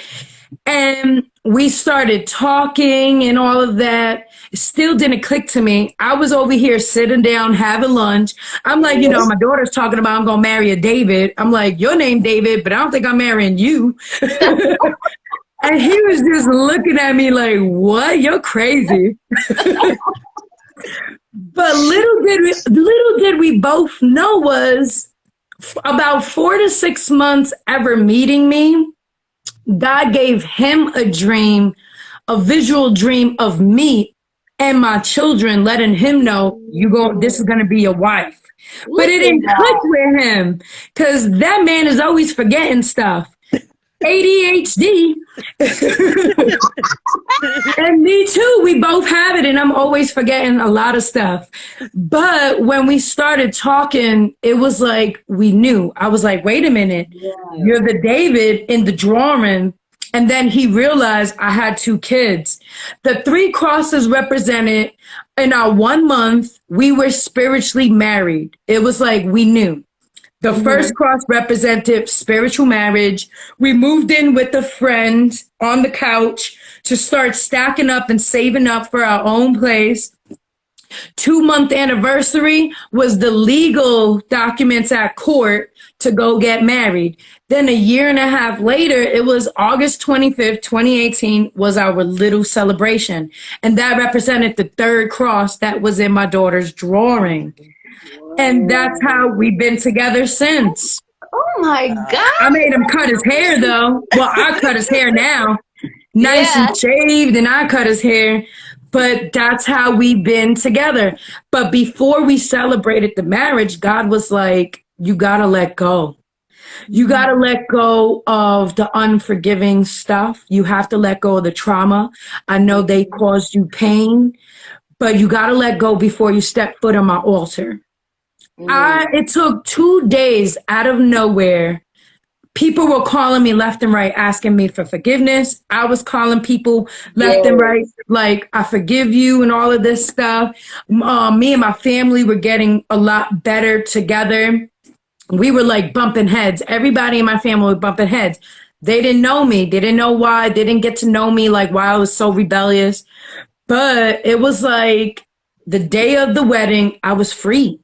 And we started talking and all of that. It still didn't click to me. I was over here sitting down, having lunch. I'm like, you know, my daughter's talking about I'm going to marry a David. I'm like, your name David, but I don't think I'm marrying you. And he was just looking at me like, what? You're crazy. But little did we both know was about 4 to 6 months ever meeting me, God gave him a dream, a visual dream of me and my children, letting him know this is going to be your wife. But it didn't click with him because that man is always forgetting stuff. ADHD. And me too. We both have it, and I'm always forgetting a lot of stuff. But when we started talking, it was like we knew. I was like, wait a minute. You're the David in the drawing. And then he realized I had 2 kids. The 3 crosses represented in our 1 month, we were spiritually married. It was like we knew. The first cross represented spiritual marriage. We moved in with a friend on the couch to start stacking up and saving up for our own place. 2-month anniversary was the legal documents at court to go get married. Then a year and a half later, it was August 25th, 2018 was our little celebration. And that represented the third cross that was in my daughter's drawing. And that's how we've been together since.
Oh my God.
I made him cut his hair though. Well, I cut his hair now. Nice
Yeah.
and shaved, and I cut his hair. But that's how we've been together. But before we celebrated the marriage, God was like, you gotta let go. You gotta let go of the unforgiving stuff. You have to let go of the trauma. I know they caused you pain, but you gotta let go before you step foot on my altar. It took 2 days out of nowhere. People were calling me left and right, asking me for forgiveness. I was calling people left and right, like, I forgive you and all of this stuff. Me and my family were getting a lot better together. We were like bumping heads. Everybody in my family was bumping heads. They didn't know me. They didn't know why. They didn't get to know me, like, why I was so rebellious. But it was like the day of the wedding, I was free.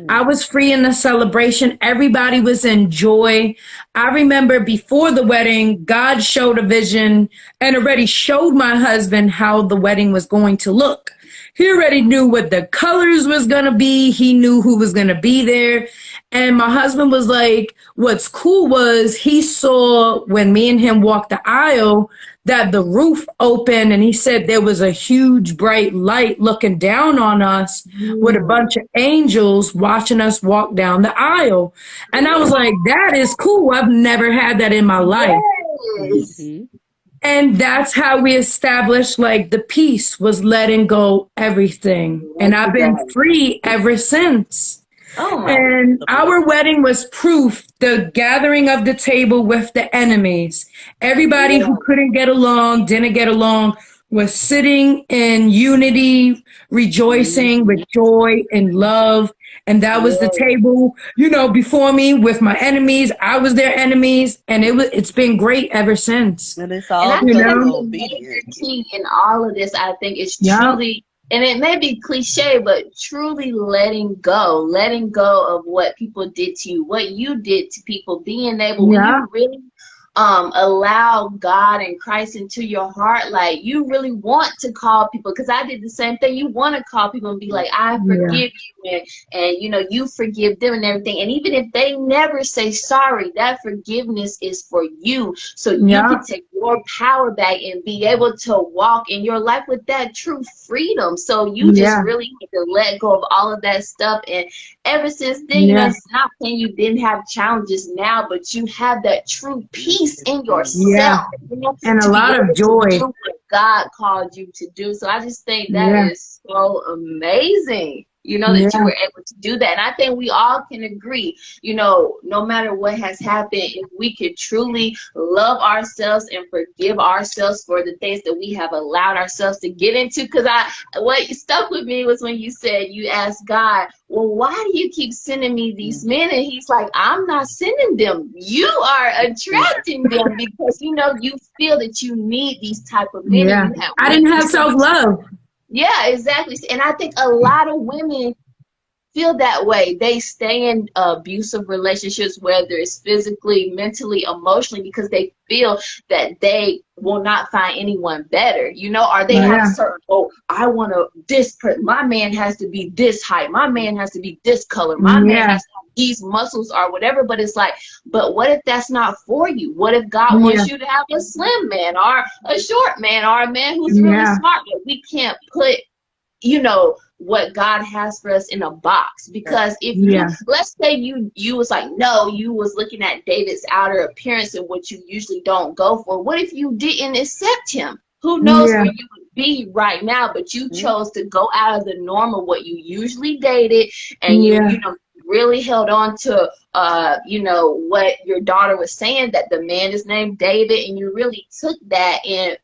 I was free in the celebration. Everybody was in joy. I remember before the wedding, God showed a vision and already showed my husband how the wedding was going to look. He already knew what the colors was going to be. He knew who was going to be there. And my husband was like, what's cool was he saw when me and him walked the aisle that the roof opened, and he said there was a huge bright light looking down on us with a bunch of angels watching us walk down the aisle. And I was like, that is cool. I've never had that in my life.
Yes.
And that's how we established, like, the peace was letting go everything. And I've been free ever since.
Oh my.
And our wedding was proof, the gathering of the table with the enemies. Everybody who couldn't get along, didn't get along, was sitting in unity, rejoicing with joy and love. And that was the table, before me with my enemies. I was their enemies, and it's been great ever since.
And it's all
And I think that's the
obedient.
major key in all of this. I think it's truly, and it may be cliche, but truly letting go of what people did to you, what you did to people, being able, when you really allow God and Christ into your heart, like, you really want to call people, because I did the same thing. You want to call people and be like, I forgive you, and you forgive them and everything. And even if they never say sorry, that forgiveness is for you, so you can take your power back and be able to walk in your life with that true freedom. So you just really need to let go of all of that stuff. And ever since then, it's not saying you didn't have challenges now, but you have that true peace in yourself,
and a lot of joy.
Do what God called you to do. So I just think that is so amazing, that you were able to do that. And I think we all can agree, no matter what has happened, if we could truly love ourselves and forgive ourselves for the things that we have allowed ourselves to get into. Because what stuck with me was when you said, you asked God, well, why do you keep sending me these men? And he's like, I'm not sending them. You are attracting them because, you feel that you need these type of men.
Yeah. I didn't have self-love.
Yeah, exactly. And I think a lot of women feel that way. They stay in abusive relationships, whether it's physically, mentally, emotionally, because they feel that they will not find anyone better, or they have certain, I want to, my man has to be this height, my man has to be this color, my man has to have these muscles or whatever. But it's like, but what if that's not for you? What if God wants you to have a slim man or a short man or a man who's really smart? But we can't put, what God has for us in a box, because if you, let's say you was like, no, you was looking at David's outer appearance and what you usually don't go for. What if you didn't accept him? Who knows where you would be right now? But you chose to go out of the norm of what you usually dated, and you really held on to you know, what your daughter was saying, that the man is named David, and you really took that and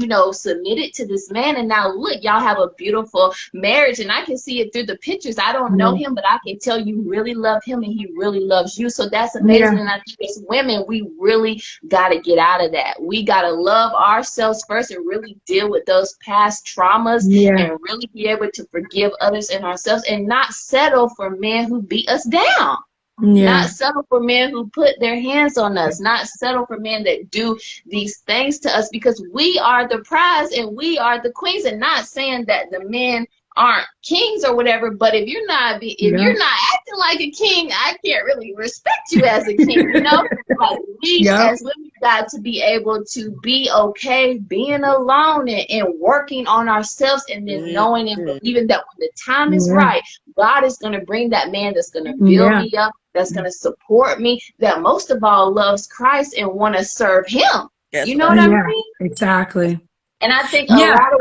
you know, submitted to this man, and now look, y'all have a beautiful marriage, and I can see it through the pictures. I don't know him, but I can tell you really love him, and he really loves you. So that's amazing. And I think as women, we really got to get out of that. We got to love ourselves first and really deal with those past traumas and really be able to forgive others and ourselves, and not settle for men who beat us down. Not settle for men who put their hands on us. Not settle for men that do these things to us, because we are the prize and we are the queens. And not saying that the men aren't kings or whatever, but if you're not you're not acting like a king, I can't really respect you as a king. You know, like we as women got to be able to be okay being alone and working on ourselves, and then knowing and believing that when the time is right, God is going to bring that man that's going to build me up, that's going to support me, that most of all loves Christ and want to serve him. You know what I mean?
Exactly.
And I think a lot of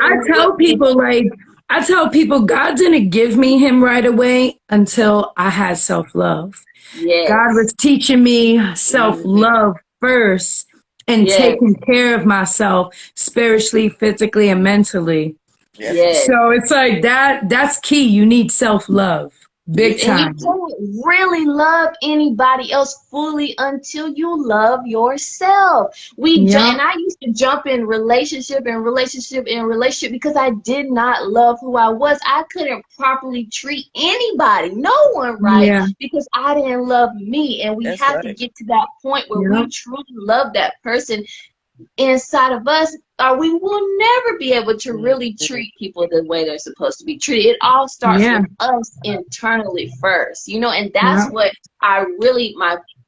I tell people God didn't give me him right away until I had self-love. God was teaching me self-love first, and taking care of myself spiritually, physically, and mentally. So it's like that's key. You need self-love. Big time.
And you can't really love anybody else fully until you love yourself. And I used to jump in relationship because I did not love who I was. I couldn't properly treat anybody, no one because I didn't love me. And we have to get to that point where we truly love that person inside of us, or we will never be able to really treat people the way they're supposed to be treated. It all starts with us internally first, you know, and that's what I really,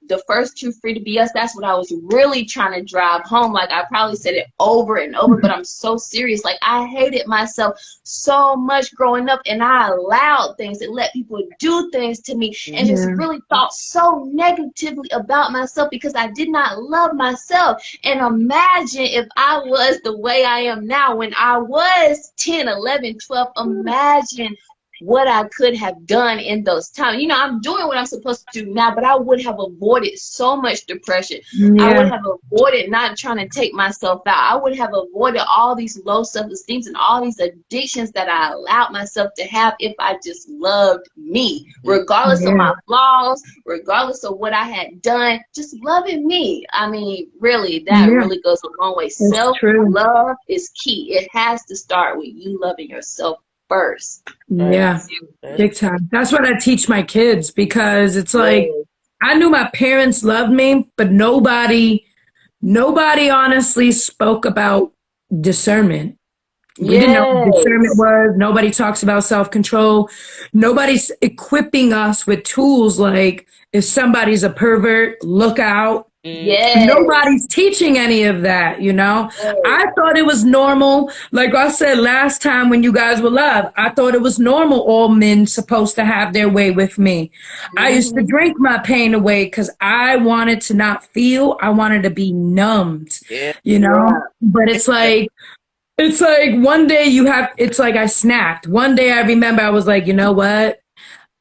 the first True Free to Be Us, that's what I was really trying to drive home. Like, I probably said it over and over, but I'm so serious. Like, I hated myself so much growing up, and I allowed things and let people do things to me, and just really thought so negatively about myself because I did not love myself. And imagine if I was the way I am now when I was 10, 11, 12. Imagine what I could have done in those times. You know, I'm doing what I'm supposed to do now, but I would have avoided so much depression. I would have avoided not trying to take myself out. I would have avoided all these low self-esteem and all these addictions that I allowed myself to have if I just loved me, regardless of my flaws, regardless of what I had done, just loving me. I mean, really, that really goes a long way. Self-love is key. It has to start with you loving yourself first.
Big time. That's what I teach my kids, because it's like, I knew my parents loved me, but nobody honestly spoke about discernment. We didn't know what discernment was. Nobody talks about self-control. Nobody's equipping us with tools like, if somebody's a pervert, look out. Nobody's teaching any of that, you know. I thought it was normal. Like I said last time when you guys were live, I thought it was normal, all men supposed to have their way with me. I used to drink my pain away because I wanted to not feel. I wanted to be numbed, you know. But it's like one day it's like I snapped. One day I remember I was like, you know what?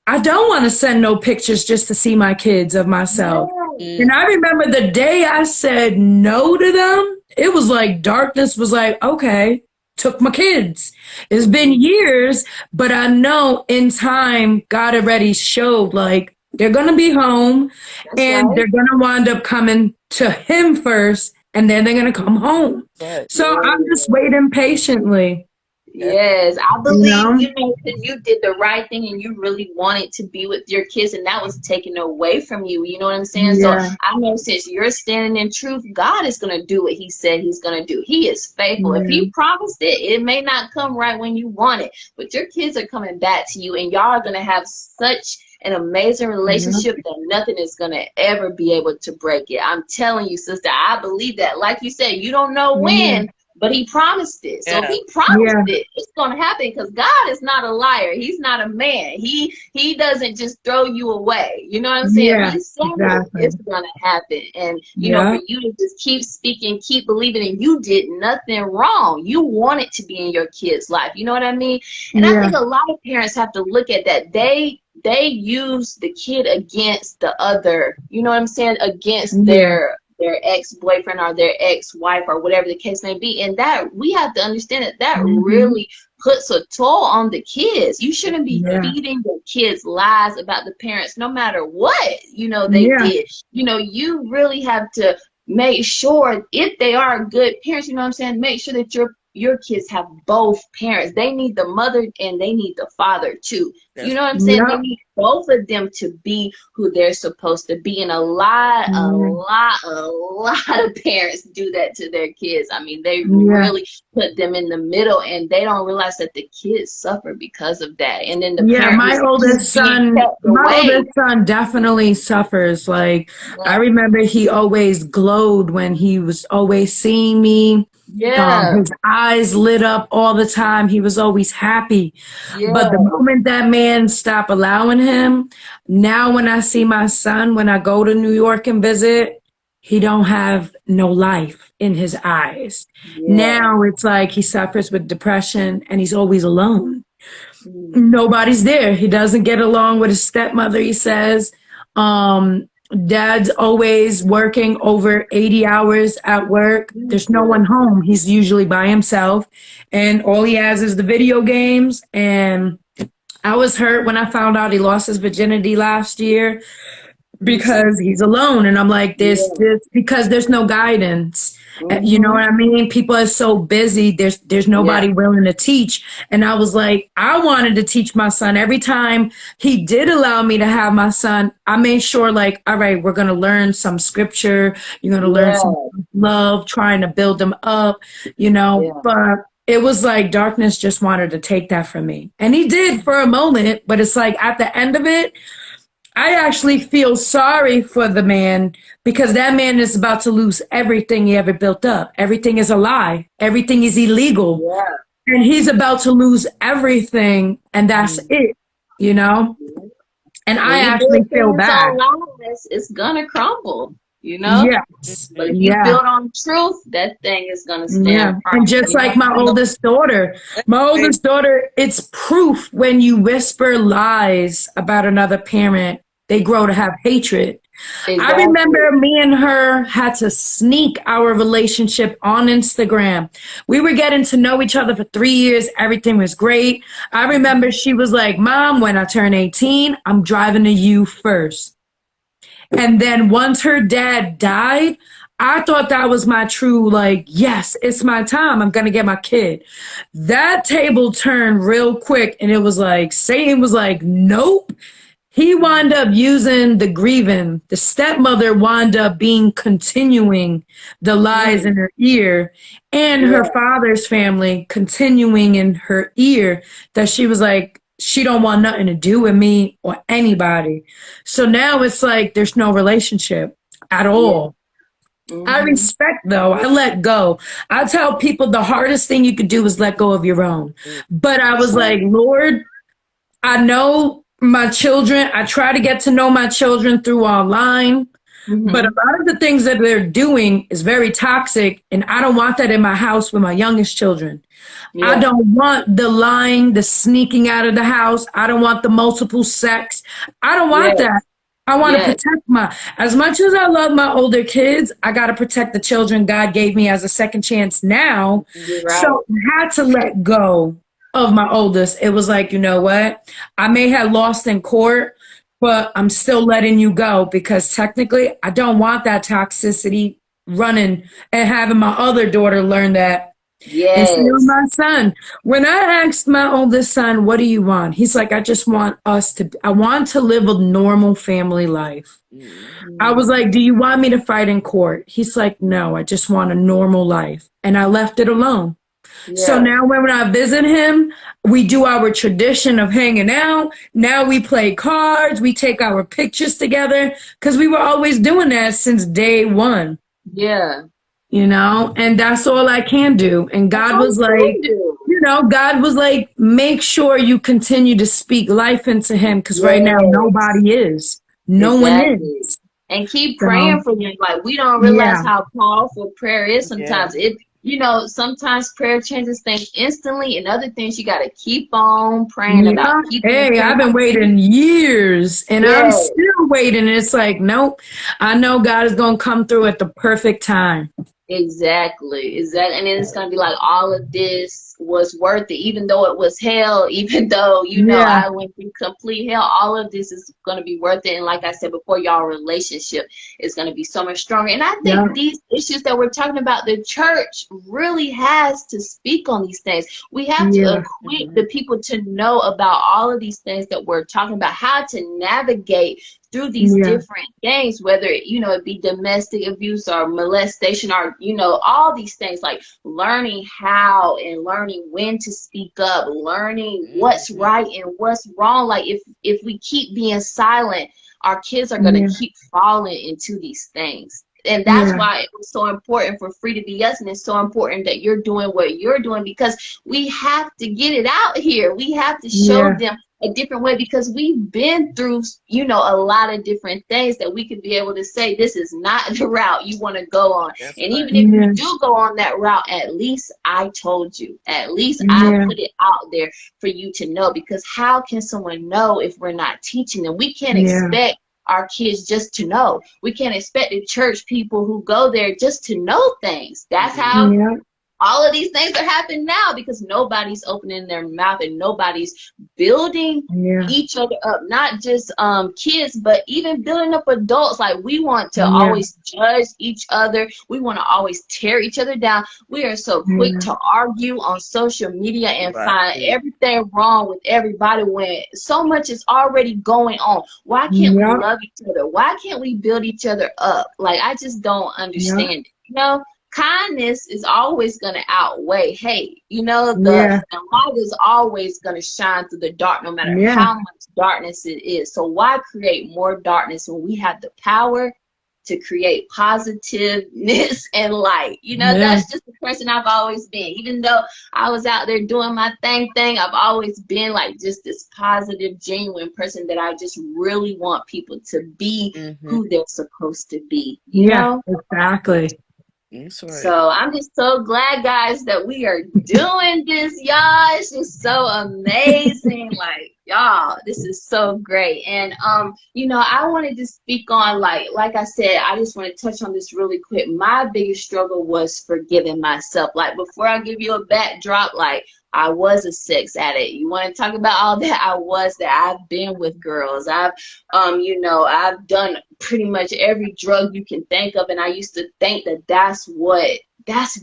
I don't want to send no pictures just to see my kids of myself. And I remember the day I said no to them, it was like darkness was like, okay, took my kids. It's been years, but I know in time, God already showed, like, they're going to be home they're going to wind up coming to him first, and then they're going to come home. So I'm just waiting patiently.
Yes, I believe, you know, that you did the right thing and you really wanted to be with your kids, and that was taken away from you. You know what I'm saying? So I know, since you're standing in truth, God is going to do what he said he's going to do. He is faithful. If he promised it, it may not come right when you want it, but your kids are coming back to you, and y'all are going to have such an amazing relationship that nothing is going to ever be able to break it. I'm telling you, sister, I believe that. Like you said, you don't know when, but he promised it. So if he promised it, it's going to happen, because God is not a liar. He's not a man. He doesn't just throw you away. You know what I'm saying? He said it's going to happen. And, you know, for you to just keep speaking, keep believing, and you did nothing wrong. You wanted to be in your kid's life. You know what I mean? And I think a lot of parents have to look at that. they use the kid against the other, you know what I'm saying, against
Yeah.
their ex-boyfriend or their ex-wife or whatever the case may be. And that we have to understand that that
Mm-hmm.
really puts a toll on the kids. You shouldn't be
Yeah.
feeding the kids lies about the parents no matter what, you know, they
Yeah.
did. You know, you really have to make sure if they are good parents, you know what I'm saying, make sure that your kids have both parents. They need the mother and they need the father too. You
That's
know what I'm saying? They
Yep.
need both of them to be who they're supposed to be. And a lot of parents do that to their kids. I mean, they
Yeah.
really put them in the middle and they don't realize that the kids suffer because of that. And then the
Yeah,
parent who's being kept
my
away.
oldest son definitely suffers. Like, I
Yeah.
remember he always glowed when he was always seeing me.
Yeah.
His eyes lit up all the time. He was always happy. But the
Yeah.
moment that man stopped allowing him, now when I see my son, when I go to New York and visit, he don't have no life in his eyes.
Yeah.
Now it's like he suffers with depression and he's always alone.
Mm.
Nobody's there. He doesn't get along with his stepmother, he says. Um, Dad's always working over 80 hours at work. There's no
Yeah.
one home. He's usually by himself. And all he has is the video games. And I was hurt when I found out he lost his virginity last year
Me too.
because he's alone. And I'm like,
Yeah.
this because there's no guidance. You know
Mm-hmm.
what I mean? People are so busy. There's
Yeah.
nobody willing to teach. And I was like, I wanted to teach my son. Every time he did allow me to have my son, I made sure, like, all right, we're gonna learn some scripture, you're gonna learn some
Yeah.
love, trying to build them up, you know.
Yeah.
But it was like darkness just wanted to take that from me. And he did for a moment, but it's like at the end of it, I actually feel sorry for the man because that man is about to lose everything he ever built up. Everything is a lie. Everything is illegal.
Yeah.
And he's about to lose everything. And that's
Mm.
it, you know? And
When
I
you
actually
build
feel
things
bad.
on lies, it's gonna crumble, you know?
Yes.
But if you
Yeah.
build on truth, that thing is gonna stand
Yeah. And
firm,
just
you know?
like my oldest daughter, it's proof when you whisper lies about another parent, they grow to have hatred. I
Exactly.
remember me and her had to sneak our relationship on Instagram. We were getting to know each other for 3 years. Everything was great. I remember she was like, Mom, when I turn 18, I'm driving to you first. And then once her dad died, I thought that was my true, like, yes, it's my time. I'm going to get my kid. That table turned real quick. And it was like, Satan was like, nope. He wound up using the grieving. The stepmother wound up continuing the lies in
Mm.
her ear, and her
Yeah.
father's family continuing in her ear that she was like, she don't want nothing to do with me or anybody. So now it's like there's no relationship at
Yeah.
all. I
Mm-hmm.
respect though. I let go. I tell people the hardest thing you could do is let go of your own. But I was like,
Same.
Lord, I know my children. I try to get to know my children through online, but a
Mm-hmm.
lot of the things that they're doing is very toxic, and I don't want that in my house with my youngest children. I
Yeah.
don't want the lying, the sneaking out of the house. I don't want the multiple sex. I don't want
Yes.
that. I want to
Yes.
protect as much as I love my older kids, I got to protect the children God gave me as a second chance now.
You're right.
So I had to let go of my oldest. It was like, you know what? I may have lost in court, but I'm still letting you go because technically I don't want that toxicity running and having my other daughter learn that. And same with
Yes.
my son. When I asked my oldest son, what do you want? He's like, I want to live a normal family life. I was
Mm.
like, do you want me to fight in court? He's like, no, I just want a normal life. And I left it alone. So
Yeah.
now when I visit him, we do our tradition of hanging out. Now we play cards. We take our pictures together because we were always doing that since day one,
Yeah.
and that's all I can do. And
That's
God
all
was
you
like,
can do.
God was like, make sure you continue to speak life into him because right now
Yes.
nobody is. No one
Exactly.
is.
And keep
So,
praying for them. Like we don't realize
yeah.
how powerful prayer is
Yeah.
sometimes. It you know, sometimes prayer changes things instantly, and other things you got to keep on praying about.
Yeah.
Keep on
Hey,
praying
I've been
about.
waiting years and I'm
Yeah.
still waiting. And it's like, nope, I know God is going to come through at the perfect time.
Exactly, exactly. And then it's gonna be like all of this was worth it, even though it was hell, even though, you know,
Yeah.
I went through complete hell, all of this is gonna be worth it. And like I said before, y'all relationship is gonna be so much stronger. And I
Yeah.
think these issues that we're talking about, the church really has to speak on these things. We have to
Yeah.
equip the people to know about all of these things that we're talking about, how to navigate through these
Yeah.
different things, whether you know it be domestic abuse or molestation or you know all these things, like learning how and learning when to speak up, learning what's right and what's wrong. Like if we keep being silent, our kids are going
Yeah.
to keep falling into these things. And that's
Yeah.
why it was so important for Free to Be Us, and it's so important that you're doing what you're doing, because we have to get it out here. We have to show
Yeah.
them a different way, because we've been through, you know, a lot of different things that we could be able to say this is not the route you want to go on.
That's
And
right.
even if you
Yeah.
do go on that route, at least I told you, at least I
Yeah.
put it out there for you to know. Because how can someone know if we're not teaching them? We can't
Yeah.
expect our kids just to know. We can't expect the church people who go there just to know things. That's how
Yeah.
all of these things are happening now, because nobody's opening their mouth and nobody's building
Yeah.
each other up, not just kids, but even building up adults. Like, we want to
Yeah.
always judge each other, we want to always tear each other down. We are so quick
Yeah.
to argue on social media and
Right.
find everything wrong with everybody when so much is already going on. Why can't we
Yeah.
love each other? Why can't we build each other up? Like, I just don't
Yeah.
understand it, you know. Kindness is always going to outweigh hate. You know,
Yeah.
the light is always going to shine through the dark, no matter
Yeah.
how much darkness it is. So why create more darkness when we have the power to create positiveness and light? You know,
Yeah.
that's just the person I've always been. Even though I was out there doing my thing, I've always been like just this positive, genuine person that I just really want people to be who they're supposed to be, you
Yeah.
know?
Exactly.
That's right.
So I'm just so glad, guys, that we are doing this, y'all. It's just so amazing. Like, y'all, this is so great. And you know, I wanted to speak on, like I said, I just want to touch on this really quick. My biggest struggle was forgiving myself. Like, before I give you a backdrop, like, I was a sex addict. You want to talk about all that? I was that. I've been with girls. You know, I've done pretty much every drug you can think of, and I used to think that that's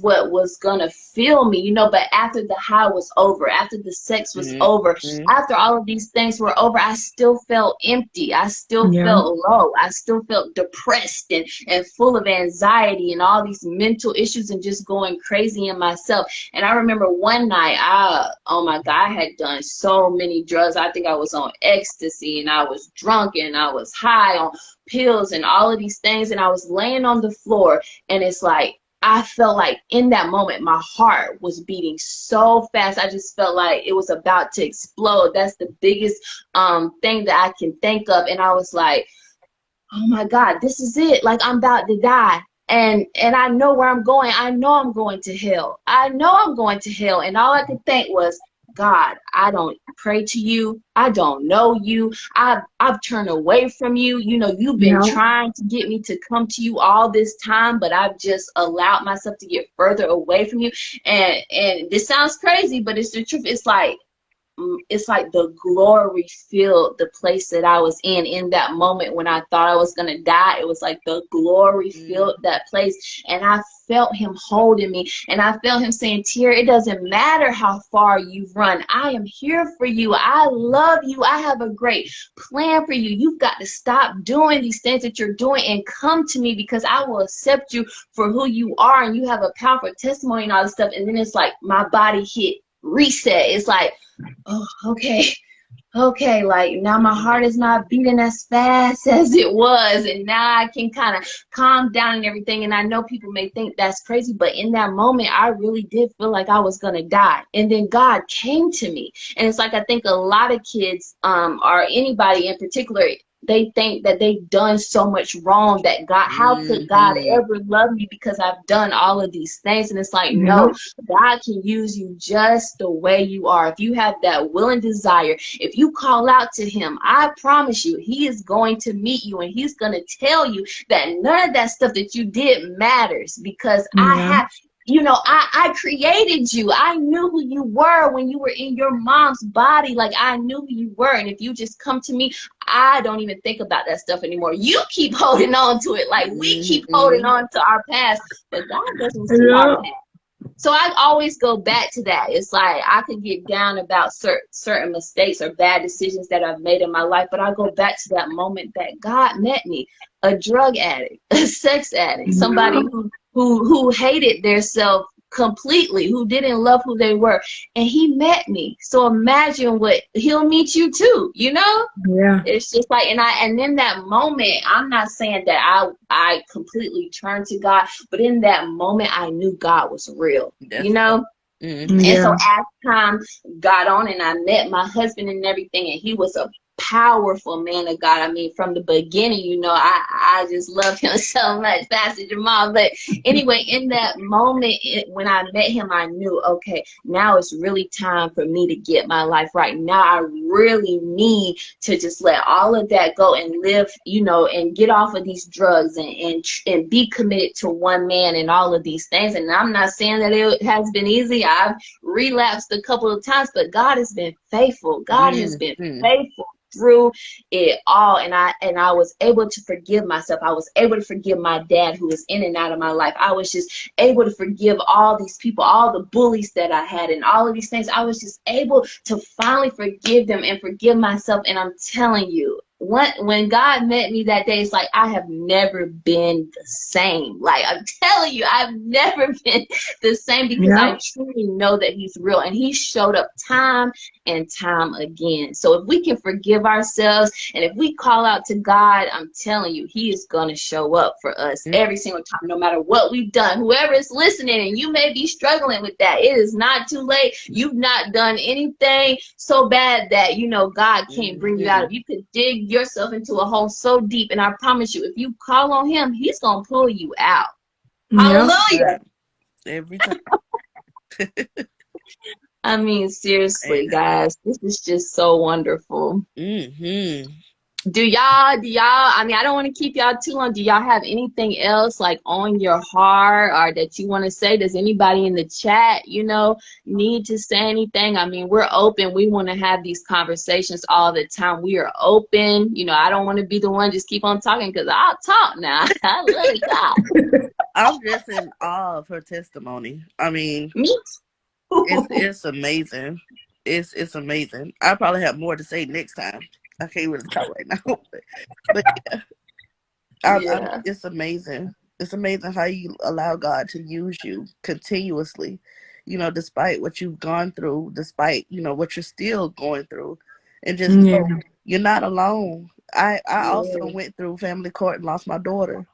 what was gonna fill me, you know. But after the high was over, after the sex was over, after all of these things were over, I still felt empty. I still
Yeah.
felt low. I still felt depressed and full of anxiety and all these mental issues and just going crazy in myself. And I remember one night, oh my God, I had done so many drugs. I think I was on ecstasy, and I was drunk, and I was high on pills and all of these things. And I was laying on the floor, and it's like, I felt like in that moment, my heart was beating so fast. I just felt like it was about to explode. That's the biggest thing that I can think of. And I was like, oh my God, this is it. Like, I'm about to die. And I know where I'm going. I know I'm going to hell. I know I'm going to hell. And all I could think was, God, I don't pray to you. I don't know you. I've turned away from you. You know, you've been
Yeah.
trying to get me to come to you all this time, but I've just allowed myself to get further away from you. And this sounds crazy, but it's the truth. It's like the glory filled the place that I was in that moment when I thought I was going to die. It was like the glory filled that place. And I felt him holding me, and I felt him saying, Tier, it doesn't matter how far you've run. I am here for you. I love you. I have a great plan for you. You've got to stop doing these things that you're doing and come to me, because I will accept you for who you are, and you have a powerful testimony and all this stuff. And then it's like my body hit reset. It's like, oh, okay, like now my heart is not beating as fast as it was, and now I can kind of calm down and everything. And I know people may think that's crazy, but in that moment, I really did feel like I was gonna die. And then God came to me, and it's like, I think a lot of kids, or anybody in particular, they think that they've done so much wrong that God, how could God ever love me because I've done all of these things? And it's like, no, God can use you just the way you are. If you have that will and desire, if you call out to him, I promise you, he is going to meet you and he's going to tell you that none of that stuff that you did matters, because I have, you know, I created you. I knew who you were when you were in your mom's body. Like, I knew who you were. And if you just come to me, I don't even think about that stuff anymore. You keep holding on to it. Like, we keep holding on to our past, but God doesn't see our past. So I always go back to that. It's like I could get down about certain mistakes or bad decisions that I've made in my life, but I go back to that moment that God met me, a drug addict, a sex addict, somebody who hated their self completely, who didn't love who they were, and he met me. So imagine what he'll meet you too, you know?
Yeah.
It's just like, and in that moment, I'm not saying that I completely turned to God, but in that moment I knew God was real, you know? And so as time got on and I met my husband and everything, and he was a powerful man of God. I mean, from the beginning, you know, I just loved him so much, Pastor Jamal. But anyway, in that moment, when I met him, I knew, okay, now it's really time for me to get my life right. Now I really need to just let all of that go and live, you know, and get off of these drugs and be committed to one man and all of these things. And I'm not saying that it has been easy. I've relapsed a couple of times, but God has been faithful. God has been faithful through it all. And I was able to forgive myself. I was able to forgive my dad, who was in and out of my life. I was just able to forgive all these people, all the bullies that I had and all of these things. I was just able to finally forgive them and forgive myself. And I'm telling you, when God met me that day, it's like I have never been the same. Like, I'm telling you, I've never been the same, because I truly know that he's real, and he showed up time and time again. So if we can forgive ourselves and if we call out to God, I'm telling you, he is going to show up for us every single time, no matter what we've done. Whoever is listening, and you may be struggling with that, it is not too late. You've not done anything so bad that, you know, God can't bring you out of. You could dig yourself into a hole so deep, and I promise you, if you call on him, he's going to pull you out. Hallelujah.
Every time.
I mean, seriously, guys, this is just so wonderful. Do y'all, I mean, I don't want to keep y'all too long. Do y'all have anything else like on your heart or that you want to say? Does anybody in the chat, you know, need to say anything? I mean, we're open. We want to have these conversations all the time. We are open. You know, I don't want to be the one just keep on talking, because I'll talk now. I love to talk.
I'm just in awe of her testimony. I mean,
Me too.
it's amazing. It's amazing. I probably have more to say next time. I can't really talk right now, but yeah, it's amazing. It's amazing how you allow God to use you continuously, you know, despite what you've gone through, despite, you know, what you're still going through, and just know you're not alone. I also went through family court and lost my daughter.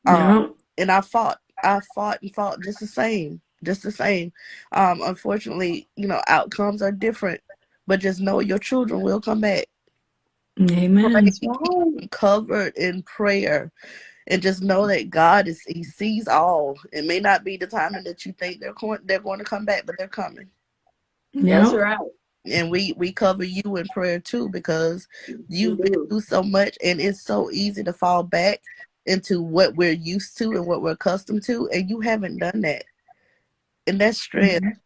And I fought and fought just the same. Unfortunately, you know, outcomes are different, but just know your children will come back.
Amen.
Covered in prayer, and just know that God he sees all. It may not be the timing that you think they're going to come back, but they're coming.
That's right.
And we cover you in prayer too, because you've been through so much, and it's so easy to fall back into what we're used to and what we're accustomed to, and you haven't done that, and that's strength.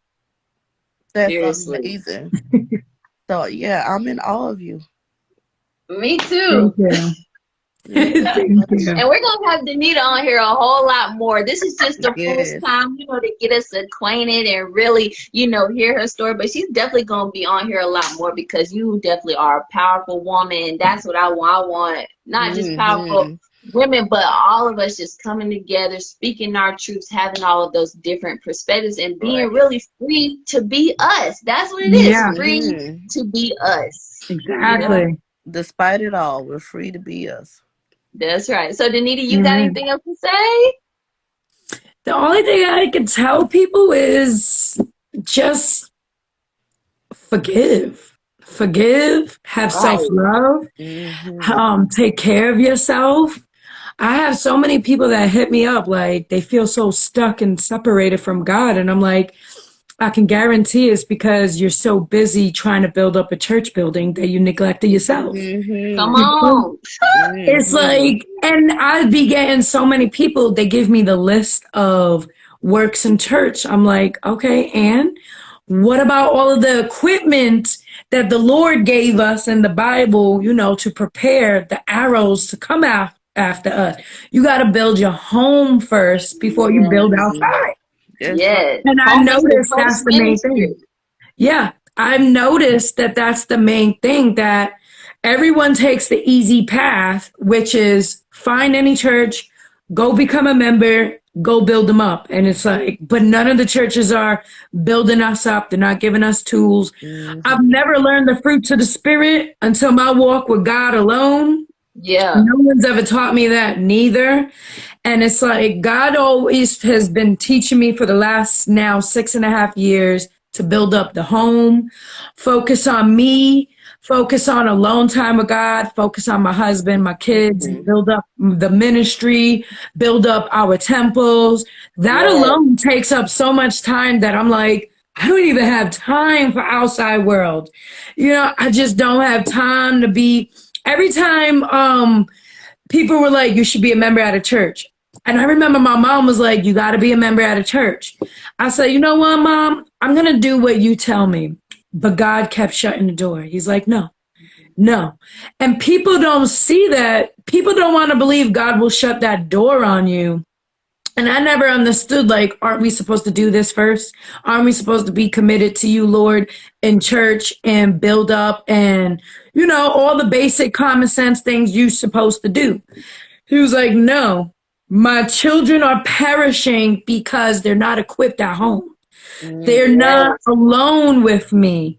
That's amazing. So yeah, I'm in awe of you.
Me too.
Thank you. Thank you.
And we're gonna have Danida on here a whole lot more. This is just the first time, you know, to get us acquainted and really, you know, hear her story. But she's definitely gonna be on here a lot more, because you definitely are a powerful woman, and that's what I want. I want not just powerful women, but all of us just coming together, speaking our truths, having all of those different perspectives, and being really free to be us. That's what it is. Free to be us.
Exactly.
You know?
Despite it all, we're free to be us.
That's right. So, Danida, you got anything else to say?
The only thing I can tell people is just forgive. forgive, have
Right.
self-love, take care of yourself. I have so many people that hit me up like they feel so stuck and separated from God. And I'm like, I can guarantee it's because you're so busy trying to build up a church building that you neglected yourself.
Come
You know?
on.
It's like, and I'd be getting so many people, they give me the list of works in church. I'm like, okay, and what about all of the equipment that the Lord gave us in the Bible, you know, to prepare the arrows to come out after us? You got to build your home first before you build outside.
Yes.
And I
Home is the
noticed
first
that's the main
ministry.
thing. Yeah, I've noticed that that's the main thing, that everyone takes the easy path, which is find any church, go become a member, go build them up. And it's like, but none of the churches are building us up. They're not giving us tools. I've never learned the fruits of the spirit until my walk with God alone.
Yeah.
No one's ever taught me that, neither. And it's like God always has been teaching me for the last now 6.5 years to build up the home, focus on me, focus on alone time with God, focus on my husband, my kids, build up the ministry, build up our temples. That alone takes up so much time that I'm like, I don't even have time for outside world. You know, I just don't have time to be. Every time people were like, you should be a member at a church. And I remember my mom was like, you got to be a member at a church. I said, you know what, Mom? I'm going to do what you tell me. But God kept shutting the door. He's like, no, no. And people don't see that. People don't want to believe God will shut that door on you. And I never understood, like, aren't we supposed to do this first? Aren't we supposed to be committed to you, Lord, in church and build up and, you know, all the basic common sense things you're supposed to do? He was like, no, my children are perishing because they're not equipped at home. They're not alone with me.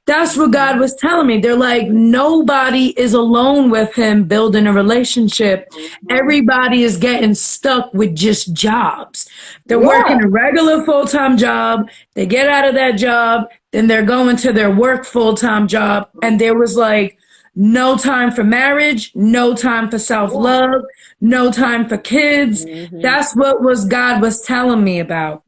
That's what God was telling me. They're like, nobody is alone with him building a relationship. Everybody is getting stuck with just jobs. They're working a regular full-time job. They get out of that job. Then they're going to their work full-time job. And there was like no time for marriage, no time for self-love, no time for kids. That's what God was telling me about.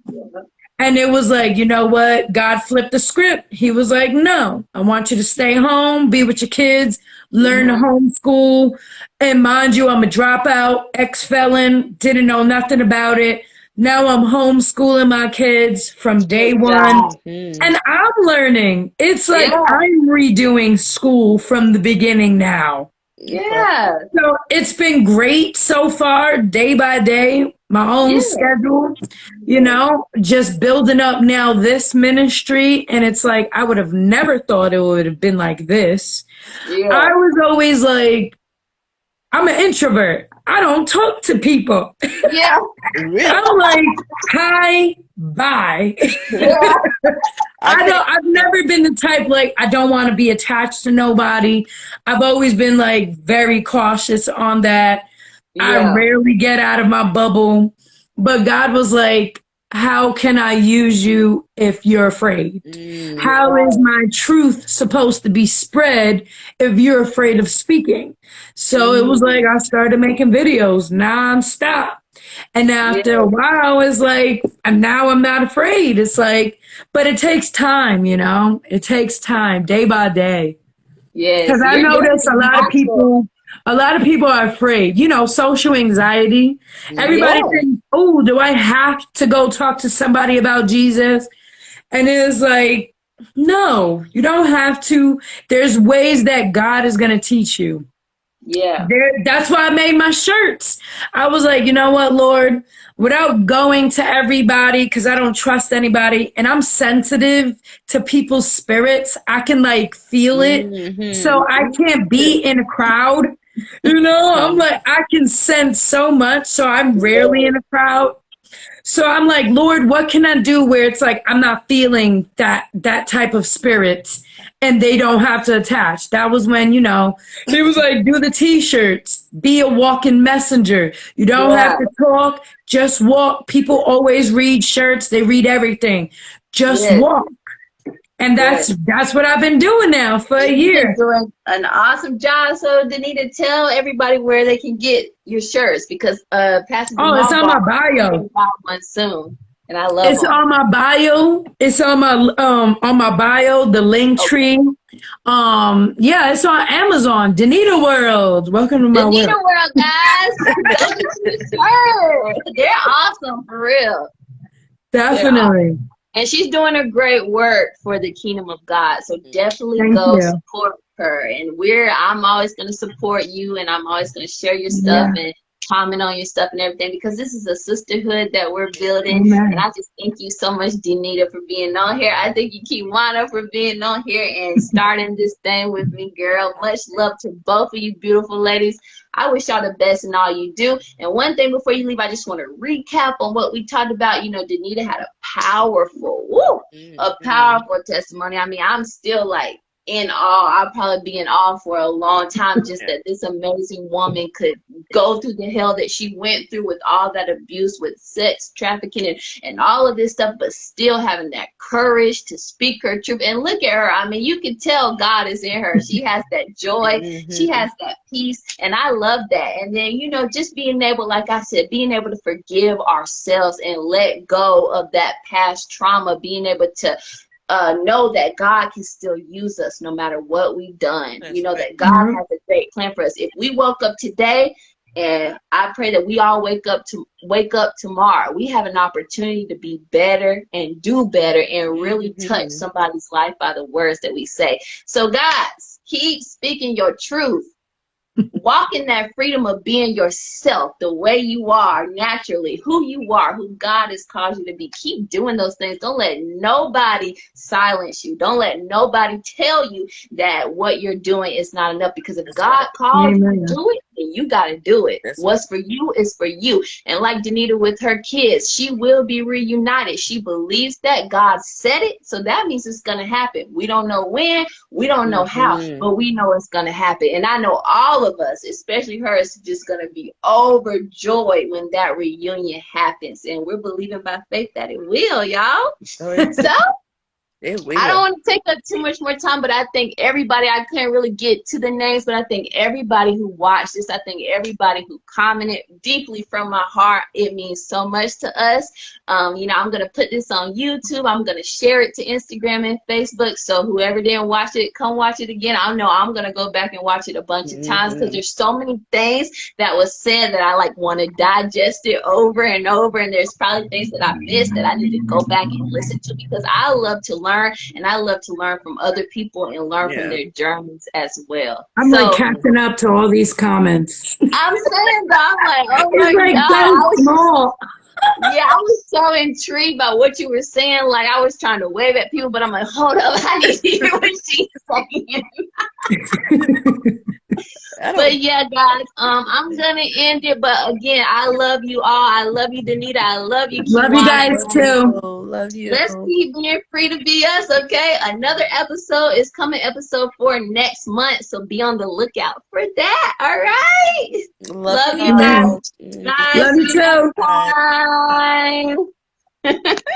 And it was like, you know what? God flipped the script. He was like, no, I want you to stay home, be with your kids, learn to homeschool. And mind you, I'm a dropout, ex-felon, didn't know nothing about it. Now I'm homeschooling my kids from day one. And I'm learning. It's like I'm redoing school from the beginning now.
Yeah.
So it's been great so far, day by day, my own schedule, you know, just building up now this ministry. And it's like, I would have never thought it would have been like this. I was always like, I'm an introvert. I don't talk to people.
Yeah.
I'm like, hi, bye. I've never been the type, like, I don't want to be attached to nobody. I've always been like very cautious on that. I rarely get out of my bubble. But God was like, how can I use you if you're afraid? How is my truth supposed to be spread if you're afraid of speaking? So it was like I started making videos nonstop. And after a while, it's like, and now I'm not afraid. It's like, but it takes time, you know? It takes time, day by day. Because I notice a lot of people are afraid. You know, social anxiety. Everybody thinks, oh, do I have to go talk to somebody about Jesus? And it's like, no, you don't have to. There's ways that God is going to teach you. That's why I made my shirts. I was like, you know what, Lord, without going to everybody, because I don't trust anybody, and I'm sensitive to people's spirits. I can like feel it. So I can't be in a crowd. You know, I'm like, I can sense so much. So I'm rarely in a crowd. So I'm like, Lord, what can I do where it's like I'm not feeling that type of spirits and they don't have to attach? That was when, you know, he was like, do the T-shirts, be a walking messenger. You don't have to talk, just walk. People always read shirts. They read everything. Just walk. And that's what I've been doing now for a
You've
year.
been doing an awesome job. So, Danita, tell everybody where they can get your shirts because Pastor
Oh, it's
Jamal
on my
bought
bio.
one soon, and I love
It's
them.
on my bio. It's on my bio, the link tree. Yeah, it's on Amazon. Danida World. Welcome to my
Danita
world.
World, guys. Go get your shirt. They're awesome for real.
Definitely.
And she's doing a great work for the kingdom of God. So definitely
Thank
go
you.
support her. And I'm always going to support you, and I'm always going to share your stuff
Yeah.
and comment on your stuff and everything, because this is a sisterhood that we're building.
Amen.
And I just thank you so much, Danita, for being on here. I thank you, Kiwana, for being on here and starting this thing with me, girl. Much love to both of you beautiful ladies. I wish y'all the best in all you do. And one thing before you leave, I just want to recap on what we talked about. You know, Danita had a powerful testimony. I mean, I'm still like in awe. I'll probably be in awe for a long time, just that this amazing woman could go through the hell that she went through with all that abuse, with sex trafficking and all of this stuff, but still having that courage to speak her truth. And look at her. I mean, you can tell God is in her. She has that joy. She has that peace. And I love that. And then, you know, just being able, like I said, being able to forgive ourselves and let go of that past trauma, being able to know that God can still use us no matter what we've done. You know, that God has a great plan for us. If we woke up today, and I pray that we all wake up tomorrow, we have an opportunity to be better and do better and really touch somebody's life by the words that we say. So guys, keep speaking your truth. Walk in that freedom of being yourself, the way you are naturally, who you are, who God has caused you to be. Keep doing those things. Don't let nobody silence you. Don't let nobody tell you that what you're doing is not enough, because if God called you to do it, then you got to do it. What's for you is for you. And like Danita with her kids, she will be reunited. She believes that God said it, so that means it's going to happen. We don't know when, we don't know how, but we know it's going to happen. And I know all of us, especially her, is just going to be overjoyed when that reunion happens. And we're believing by faith that it will, y'all. So
it will.
I don't want to take up too much more time, but I think everybody, I can't really get to the names, but I think everybody who watched this, I think everybody who commented, deeply from my heart, it means so much to us. You know, I'm going to put this on YouTube. I'm going to share it to Instagram and Facebook. So whoever didn't watch it, come watch it again. I know I'm going to go back and watch it a bunch of times, because there's so many things that was said that I like want to digest it over and over. And there's probably things that I missed that I need to go back and listen to, because I love to learn, and I love to learn from other people and learn from their journeys as well.
I'm like catching up to all these comments.
I'm saying that, I'm like, oh my
like
God.
So small.
Yeah, I was so intrigued by what you were saying. Like, I was trying to wave at people, but I'm like, hold up, I need to hear what she's saying. But yeah, guys, I'm gonna end it. But again, I love you all. I love you, Danita. I love you, Kiwana.
Love you guys too.
Love you.
Let's keep being free to be us, okay? Another episode is coming, episode 4 next month. So be on the lookout for that. All right. Love you guys.
Love you too.
Bye.